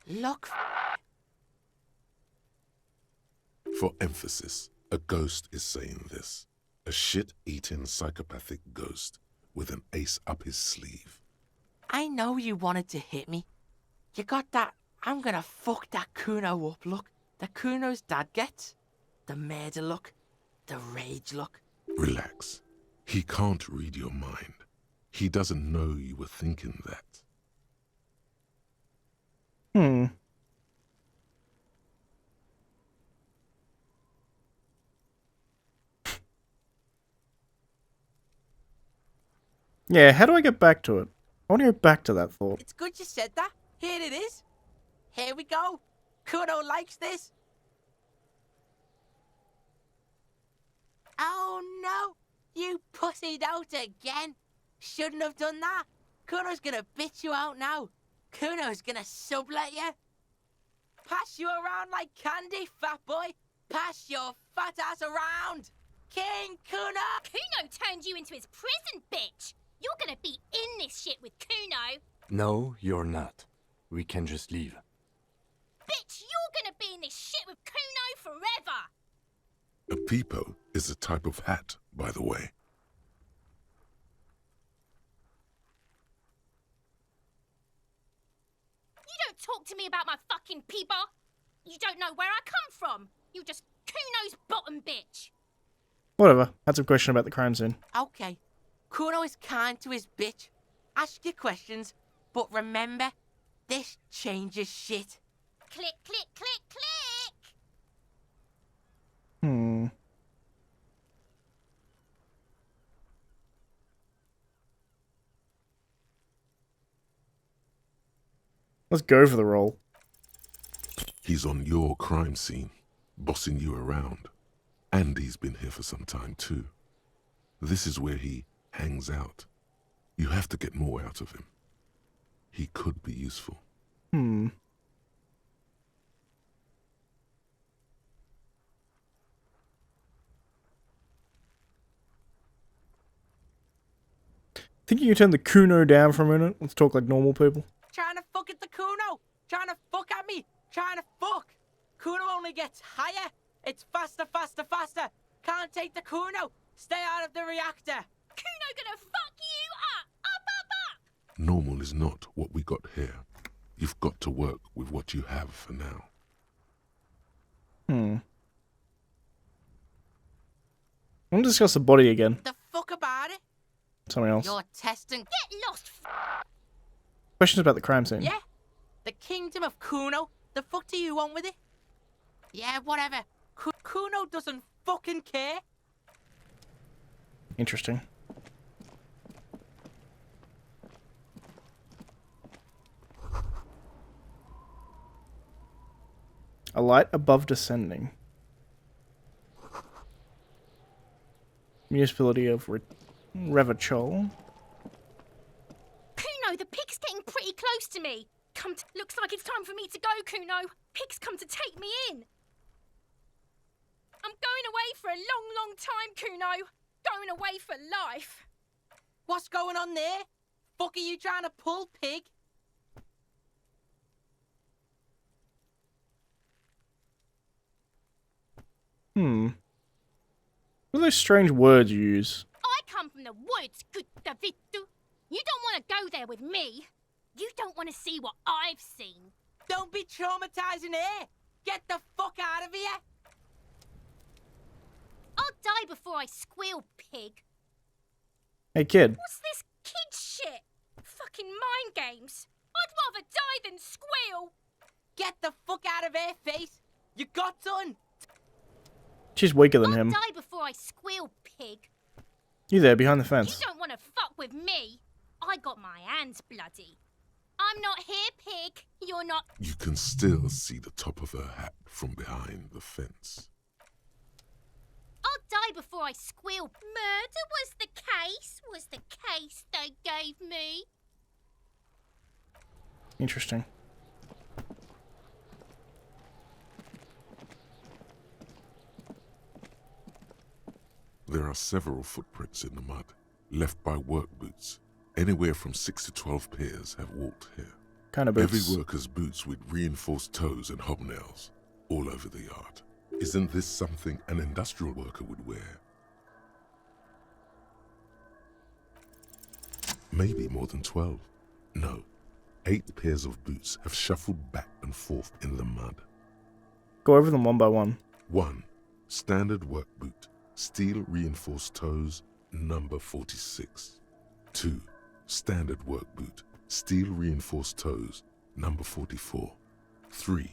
Look... For emphasis, a ghost is saying this. A shit-eating psychopathic ghost with an ace up his sleeve. I know you wanted to hit me. You got that I'm gonna fuck that Kuno up look that Kuno's dad gets. The murder look. The rage look. Relax. He can't read your mind. He doesn't know you were thinking that. Yeah, how do I get back to it? I want to go back to that thought. It's good you said that. Here it is. Here we go. Kuno likes this. Oh no! You pussied out again. Shouldn't have done that. Kuno's gonna bitch you out now. Kuno's gonna sublet you. Pass you around like candy, fat boy. Pass your fat ass around. King Kuno! Kuno turned you into his prison, bitch! You're gonna be in this shit with Kuno! No, you're not. We can just leave. Bitch, you're gonna be in this shit with Kuno forever! A peepo is a type of hat, by the way. You don't talk to me about my fucking peeper! You don't know where I come from! You're just Kuno's bottom bitch! Whatever. Had some question about the crime scene. Okay. Kuno is kind to his bitch. Ask your questions, but remember, this changes shit. Click, click, click, click! Let's go for the role. He's on your crime scene, bossing you around. And he's been here for some time too. This is where he hangs out. You have to get more out of him. He could be useful. Think you can turn the Kuno down for a minute? Let's talk like normal people. Trying to fuck at the Kuno. Trying to fuck at me. Trying to fuck. Kuno only gets higher. It's faster, faster, faster. Can't take the Kuno. Stay out of the reactor. Kuno gonna fuck you up! Up! Normal is not what we got here. You've got to work with what you have for now. I want to discuss the body again. The fuck about it? Something else. You're testing. Get lost! Questions about the crime scene. Yeah? The kingdom of Kuno? The fuck do you want with it? Yeah, whatever. Kuno doesn't fucking care. Interesting. A light above descending. Municipality of Revachol. Kuno, the pig's getting pretty close to me. Looks like it's time for me to go, Kuno. Pig's come to take me in. I'm going away for a long, long time, Kuno. Going away for life. What's going on there? Fuck are you trying to pull, pig? What are those strange words you use? I come from the woods, good Davidu. You don't want to go there with me. You don't want to see what I've seen. Don't be traumatizing here. Get the fuck out of here. I'll die before I squeal, pig. Hey, kid. What's this kid shit? Fucking mind games. I'd rather die than squeal. Get the fuck out of here, face. You got done. She's weaker than I'll him. die before I squeal, pig. You there, behind the You fence. don't want to fuck with me. I got my hands bloody. I'm not here, pig. You're not. You can still see the top of her hat from behind the fence. I'll die before I squeal. Murder was the case they gave me. Interesting. There are several footprints in the mud, left by work boots. Anywhere from 6 to 12 pairs have walked here. Kind of boots. Every worker's boots with reinforced toes and hobnails, all over the yard. Isn't this something an industrial worker would wear? Maybe more than 12. No, 8 pairs of boots have shuffled back and forth in the mud. Go over them one by one. 1. Standard work boot, steel reinforced toes, number 46. 2. Standard work boot, steel reinforced toes, number 44. 3.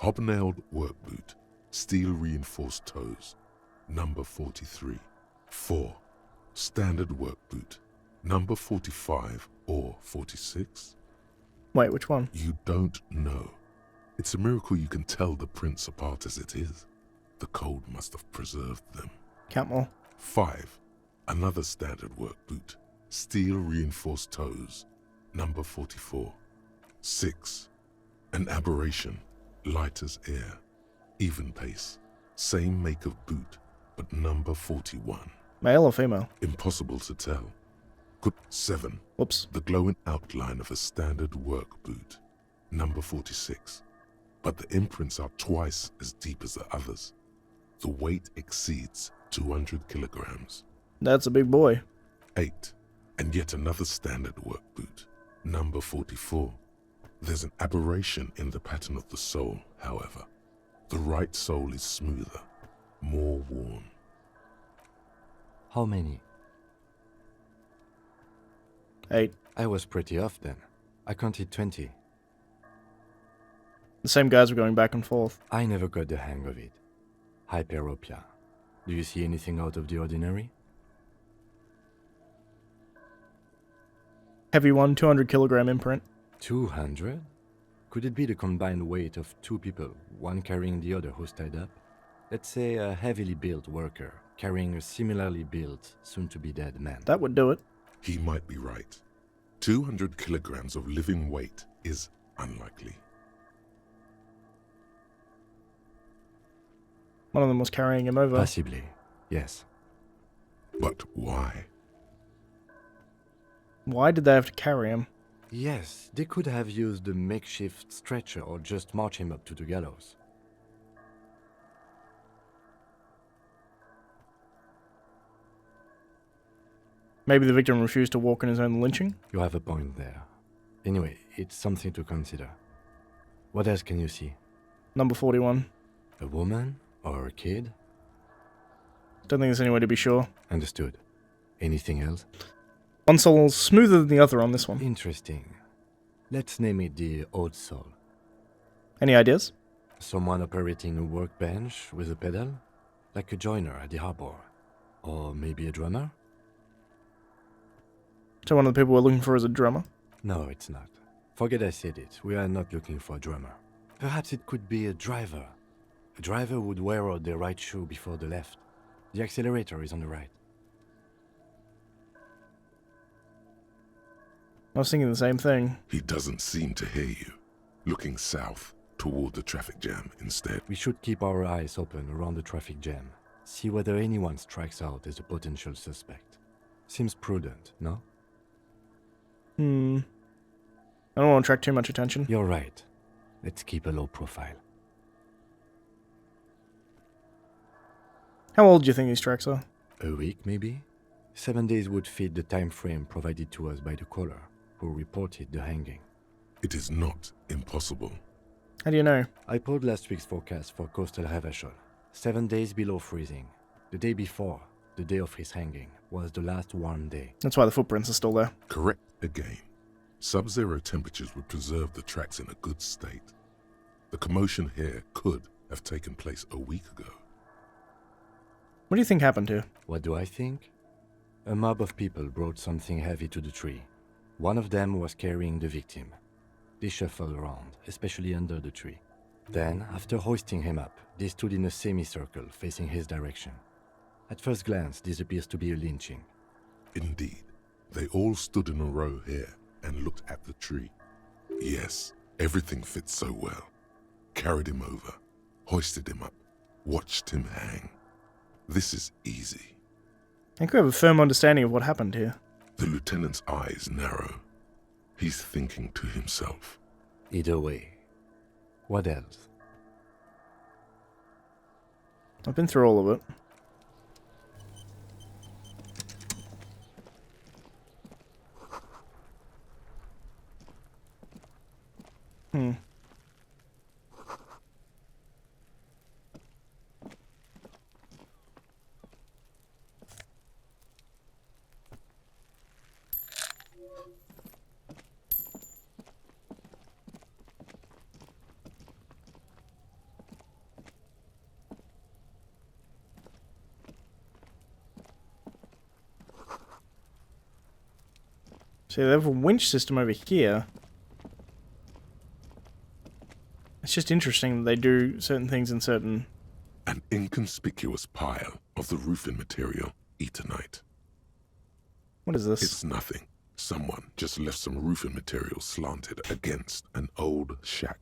Hobnailed work boot, steel reinforced toes, number 43. 4. Standard work boot, number 45 or 46. Wait, which one? You don't know. It's a miracle you can tell the prints apart as it is. The cold must have preserved them. Count more. 5. Another standard work boot, steel reinforced toes, number 44. 6. An aberration, light as air, even pace, same make of boot, but number 41. Male or female? Impossible to tell. Could 7. Whoops. The glowing outline of a standard work boot, number 46. But the imprints are twice as deep as the others. The weight exceeds 200 kilograms. That's a big boy. 8. And yet another standard work boot, number 44. There's an aberration in the pattern of the sole, however. The right sole is smoother, more worn. How many? 8. I was pretty off then. I counted 20. The same guys were going back and forth. I never got the hang of it. Hyperopia. Do you see anything out of the ordinary? Heavy one, 200 kilogram imprint. 200? Could it be the combined weight of 2 people, one carrying the other who's tied up? Let's say a heavily built worker carrying a similarly built, soon-to-be-dead man. That would do it. He might be right. 200 kilograms of living weight is unlikely. One of them was carrying him over. Possibly, yes. But why? Why did they have to carry him? Yes, they could have used a makeshift stretcher or just march him up to the gallows. Maybe the victim refused to walk in his own lynching? You have a point there. Anyway, it's something to consider. What else can you see? Number 41. A woman or a kid? Don't think there's any way to be sure. Understood. Anything else? One sole's smoother than the other on this one. Interesting. Let's name it the old soul. Any ideas? Someone operating a workbench with a pedal? Like a joiner at the harbor. Or maybe a drummer? So one of the people we're looking for is a drummer? No, it's not. Forget I said it. We are not looking for a drummer. Perhaps it could be a driver. A driver would wear out their right shoe before the left. The accelerator is on the right. I was thinking the same thing. He doesn't seem to hear you. Looking south toward the traffic jam instead. We should keep our eyes open around the traffic jam. See whether anyone strikes out as a potential suspect. Seems prudent, no? I don't want to attract too much attention. You're right. Let's keep a low profile. How old do you think these tracks are? A week, maybe? 7 days would fit the time frame provided to us by the caller, who reported the hanging. It is not impossible. How do you know? I pulled last week's forecast for coastal Havashol. 7 days below freezing. The day before, the day of his hanging, was the last warm day. That's why the footprints are still there. Correct again. Sub-zero temperatures would preserve the tracks in a good state. The commotion here could have taken place a week ago. What do you think happened here? What do I think? A mob of people brought something heavy to the tree. One of them was carrying the victim. They shuffled around, especially under the tree. Then, after hoisting him up, they stood in a semicircle facing his direction. At first glance, this appears to be a lynching. Indeed, they all stood in a row here and looked at the tree. Yes, everything fits so well. Carried him over, hoisted him up, watched him hang. This is easy. I think we have a firm understanding of what happened here. The lieutenant's eyes narrow. He's thinking to himself. Either way. What else? I've been through all of it. See, they have a winch system over here. It's just interesting that they do certain things in certain... An inconspicuous pile of the roofing material, Eternite. What is this? It's nothing. Someone just left some roofing material slanted against an old shack.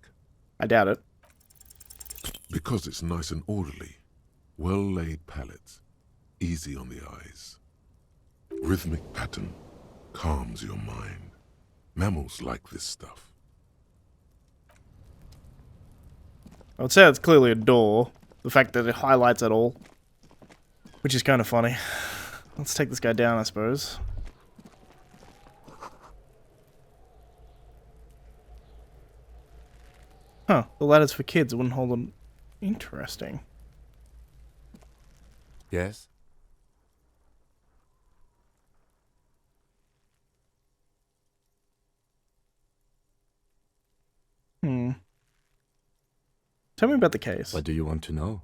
I doubt it. Because it's nice and orderly. Well-laid pallets. Easy on the eyes. Rhythmic pattern. Calms your mind. Mammals like this stuff. I would say it's clearly a door. The fact that it highlights it all. Which is kind of funny. Let's take this guy down, I suppose. Huh, the ladder's for kids. It wouldn't hold them. Interesting. Yes? Tell me about the case. What do you want to know?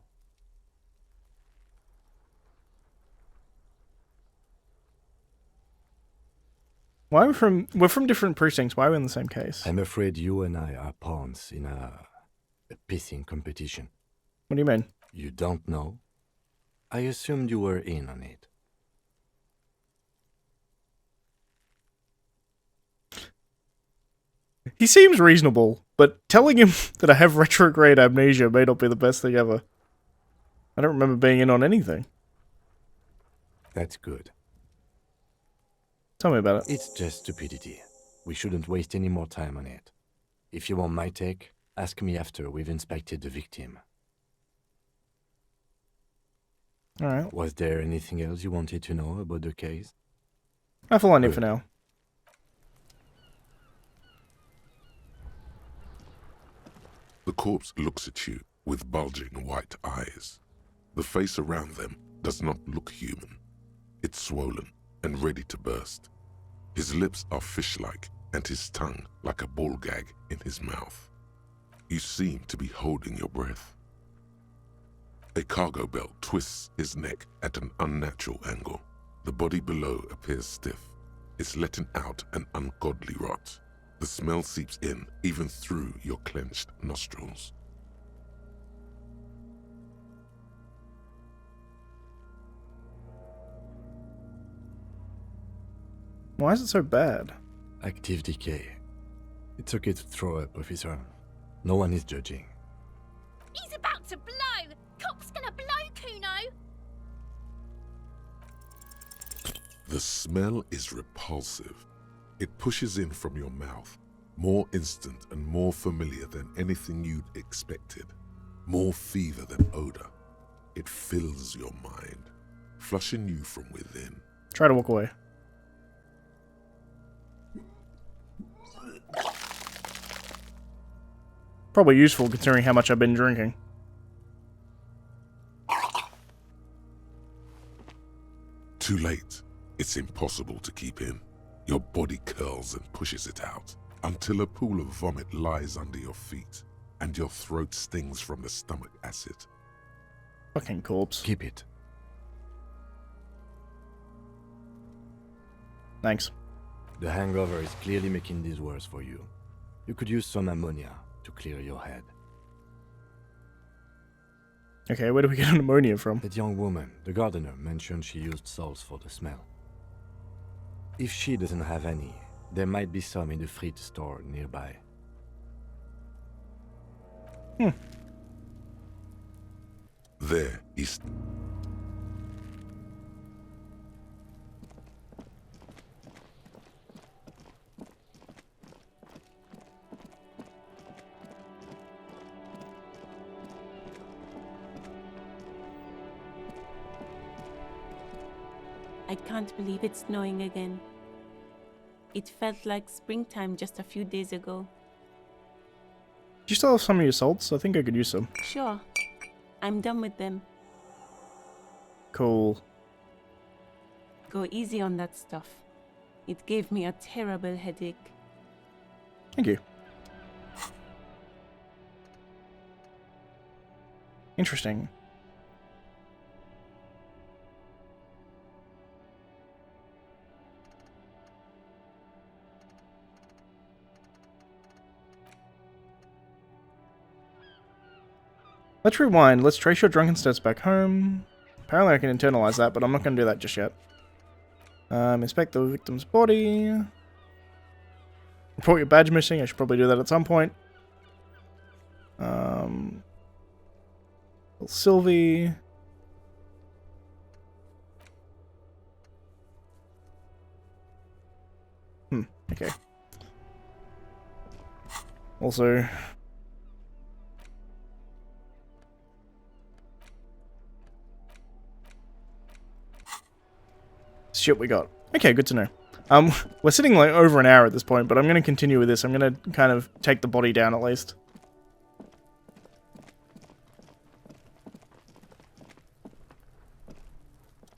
Why we're from different precincts. Why are we in the same case? I'm afraid you and I are pawns in a pissing competition. What do you mean? You don't know? I assumed you were in on it. He seems reasonable, but telling him that I have retrograde amnesia may not be the best thing ever. I don't remember being in on anything. That's good. Tell me about it. It's just stupidity. We shouldn't waste any more time on it. If you want my take, ask me after we've inspected the victim. Alright. Was there anything else you wanted to know about the case? That's all I need for now. The corpse looks at you with bulging white eyes. The face around them does not look human. It's swollen and ready to burst. His lips are fish-like and his tongue like a ball gag in his mouth. You seem to be holding your breath. A cargo belt twists his neck at an unnatural angle. The body below appears stiff. It's letting out an ungodly rot. The smell seeps in even through your clenched nostrils. Why is it so bad? Active decay. It's okay to throw up, officer. No one is judging. He's about to blow! Cop's gonna blow, Kuno! The smell is repulsive. It pushes in from your mouth, more instant and more familiar than anything you'd expected. More fever than odor. It fills your mind, flushing you from within. Try to walk away. Probably useful considering how much I've been drinking. Too late. It's impossible to keep in. Your body curls and pushes it out until a pool of vomit lies under your feet and your throat stings from the stomach acid. Fucking corpse. Keep it. Thanks. The hangover is clearly making this worse for you. You could use some ammonia to clear your head. Okay, where do we get an ammonia from? That young woman, the gardener, mentioned she used salts for the smell. If she doesn't have any, there might be some in the fridge store nearby. There is... I can't believe it's snowing again. It felt like springtime just a few days ago. Do you still have some of your salts? I think I could use some. Sure, I'm done with them. Cool. Go easy on that stuff. It gave me a terrible headache. Thank you. Interesting. Let's rewind. Let's trace your drunken stats back home. Apparently I can internalize that, but I'm not going to do that just yet. Inspect the victim's body. Report your badge missing. I should probably do that at some point. Sylvie. Okay. Also... shit we got. Okay, good to know. We're sitting like over an hour at this point, but I'm going to continue with this. I'm going to kind of take the body down at least.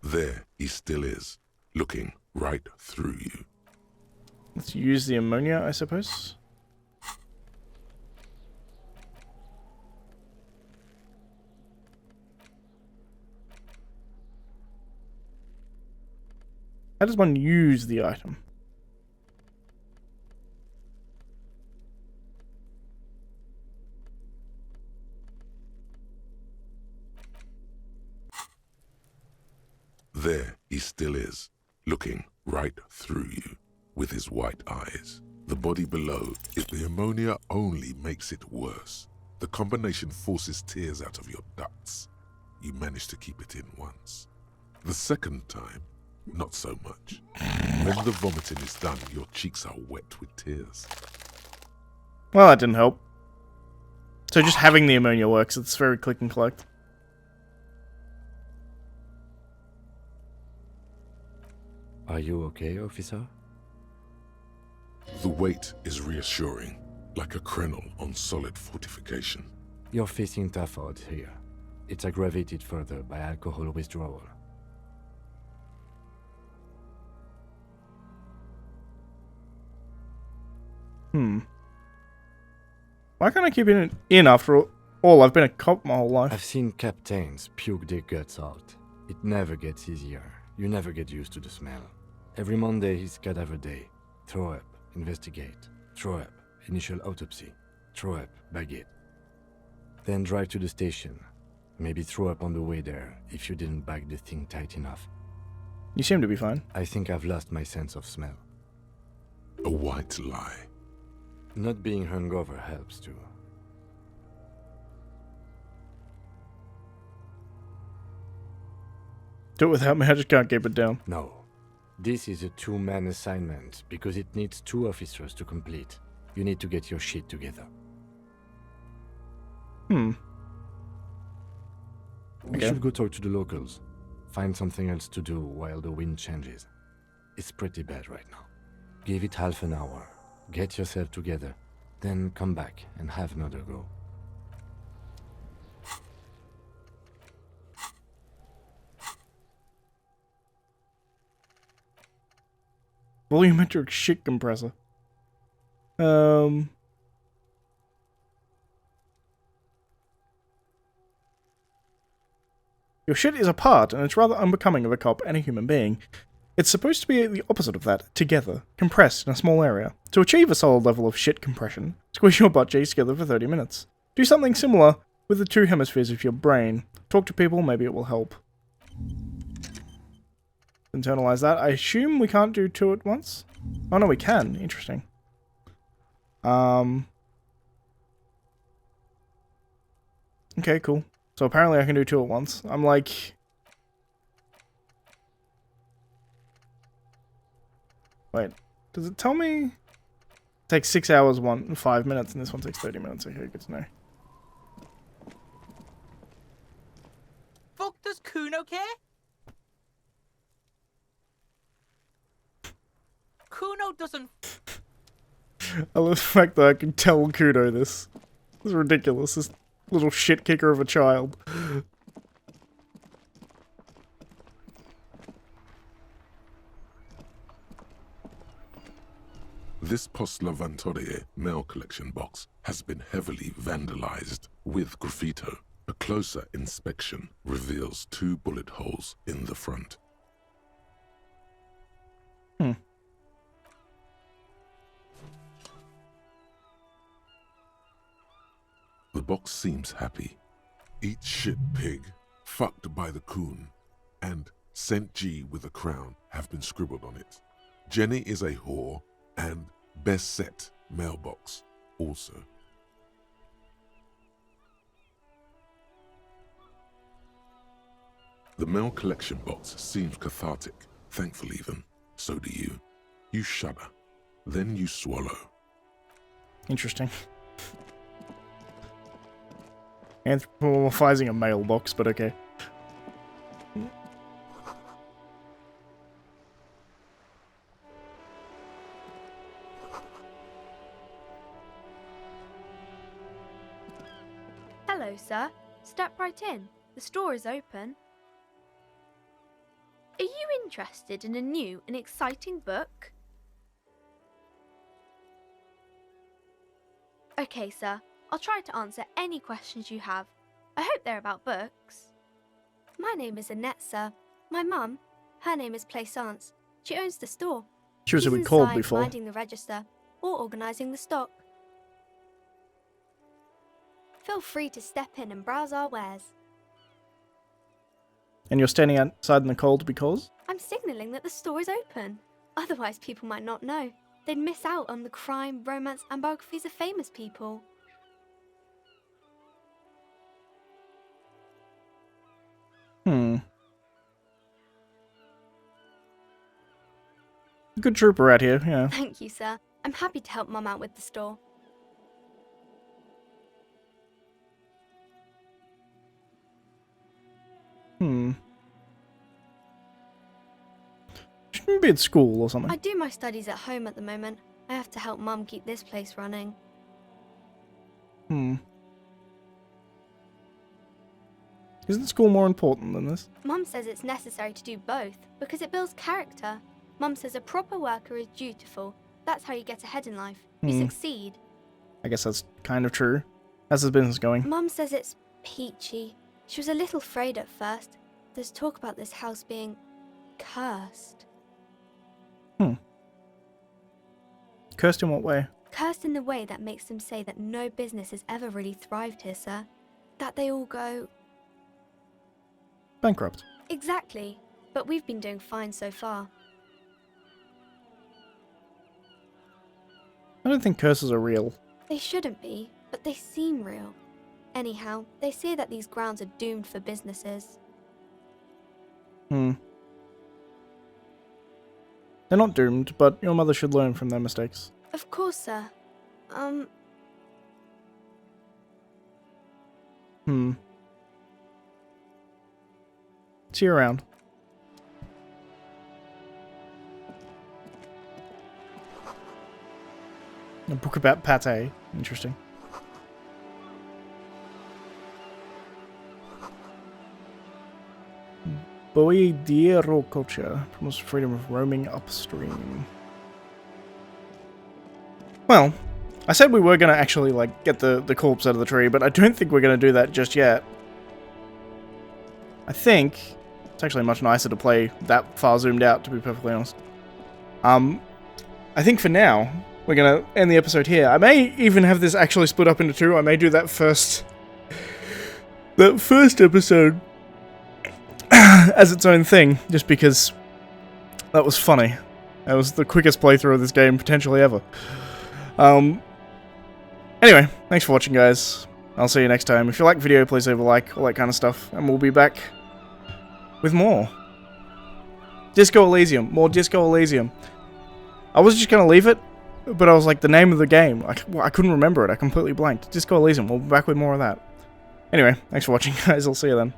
There he still is, looking right through you. Let's use the ammonia, I suppose. How does one use the item? There he still is, looking right through you with his white eyes. The body below, if the ammonia only makes it worse. The combination forces tears out of your ducts. You manage to keep it in once. The second time, not so much. When the vomiting is done, your cheeks are wet with tears. Well, that didn't help. So just having the ammonia works. It's very click and collect. Are you okay, officer? The weight is reassuring, like a krenel on solid fortification. You're facing tough odds here. It's aggravated further by alcohol withdrawal. Why can't I keep it in after all? I've been a cop my whole life. I've seen captains puke their guts out. It never gets easier. You never get used to the smell. Every Monday is cadaver day. Throw up, investigate. Throw up, initial autopsy. Throw up, bag it. Then drive to the station. Maybe throw up on the way there if you didn't bag the thing tight enough. You seem to be fine. I think I've lost my sense of smell. A white lie. Not being hungover helps too. Do it without me, I just can't keep it down. No. This is a two-man assignment because it needs 2 officers to complete. You need to get your shit together. We should go talk to the locals. Find something else to do while the wind changes. It's pretty bad right now. Give it half an hour. Get yourself together. Then come back and have another go. Volumetric shit compressor. Your shit is a part, and it's rather unbecoming of a cop and a human being. It's supposed to be the opposite of that, together, compressed in a small area. To achieve a solid level of shit compression, squish your butt cheeks together for 30 minutes. Do something similar with the two hemispheres of your brain. Talk to people, maybe it will help. Internalize that. I assume we can't do two at once? Oh no, we can. Interesting. Okay, cool. So apparently I can do two at once. I'm like... Wait, does it tell me? It takes 6 hours, 5 minutes, and this one takes 30 minutes. Okay, good to know. Fuck does Kuno care? Kuno doesn't. I love the fact that I can tell Kuno this. This is ridiculous, this little shit kicker of a child. This Post Lavatorie mail collection box has been heavily vandalized with graffito. A closer inspection reveals 2 bullet holes in the front. The box seems happy. Eat shit pig, fucked by the coon, and St. G with a crown have been scribbled on it. Jenny is a whore, and best set mailbox also. The mail collection box seems cathartic, thankful even. So do you. You shudder, then you swallow. Interesting. Anthropomorphizing a mailbox, but okay. Hello, sir. Step right in. The store is open. Are you interested in a new and exciting book? Okay, sir. I'll try to answer any questions you have. I hope they're about books. My name is Annette, sir. My mum, her name is Plaisance. She owns the store. She was She's a bit cold inside before. minding the register or organising the stock. Feel free to step in and browse our wares. And you're standing outside in the cold because? I'm signalling that the store is open. Otherwise, people might not know. They'd miss out on the crime, romance, and biographies of famous people. Good trooper out here, yeah. Thank you, sir. I'm happy to help Mum out with the store. Shouldn't be at school or something. I do my studies at home at the moment. I have to help Mum keep this place running. Isn't school more important than this? Mum says it's necessary to do both because it builds character. Mum says a proper worker is dutiful. That's how you get ahead in life. You succeed. I guess that's kind of true. How's the business going? Mum says it's peachy. She was a little afraid at first. There's talk about this house being cursed. Cursed in what way? Cursed in the way that makes them say that no business has ever really thrived here, sir. That they all go... Bankrupt. Exactly. But we've been doing fine so far. I don't think curses are real. They shouldn't be, but they seem real. Anyhow, they say that these grounds are doomed for businesses. They're not doomed, but your mother should learn from their mistakes. Of course, sir. See you around. A book about pate. Interesting. Boidiero culture promotes freedom of roaming upstream. Well, I said we were going to actually, like, get the corpse out of the tree, but I don't think we're going to do that just yet. I think It's actually much nicer to play that far zoomed out, to be perfectly honest. I think for now, we're going to end the episode here. I may even have this actually split up into two. I may do that first episode as its own thing, just because that was funny. That was the quickest playthrough of this game potentially ever. Anyway, thanks for watching, guys. I'll see you next time. If you like the video, please leave a like, all that kind of stuff, and we'll be back with more. Disco Elysium. More Disco Elysium. I was just going to leave it, but I was like, the name of the game. I couldn't remember it. I completely blanked. Disco Elysium. We'll be back with more of that. Anyway, thanks for watching, guys. I'll see you then.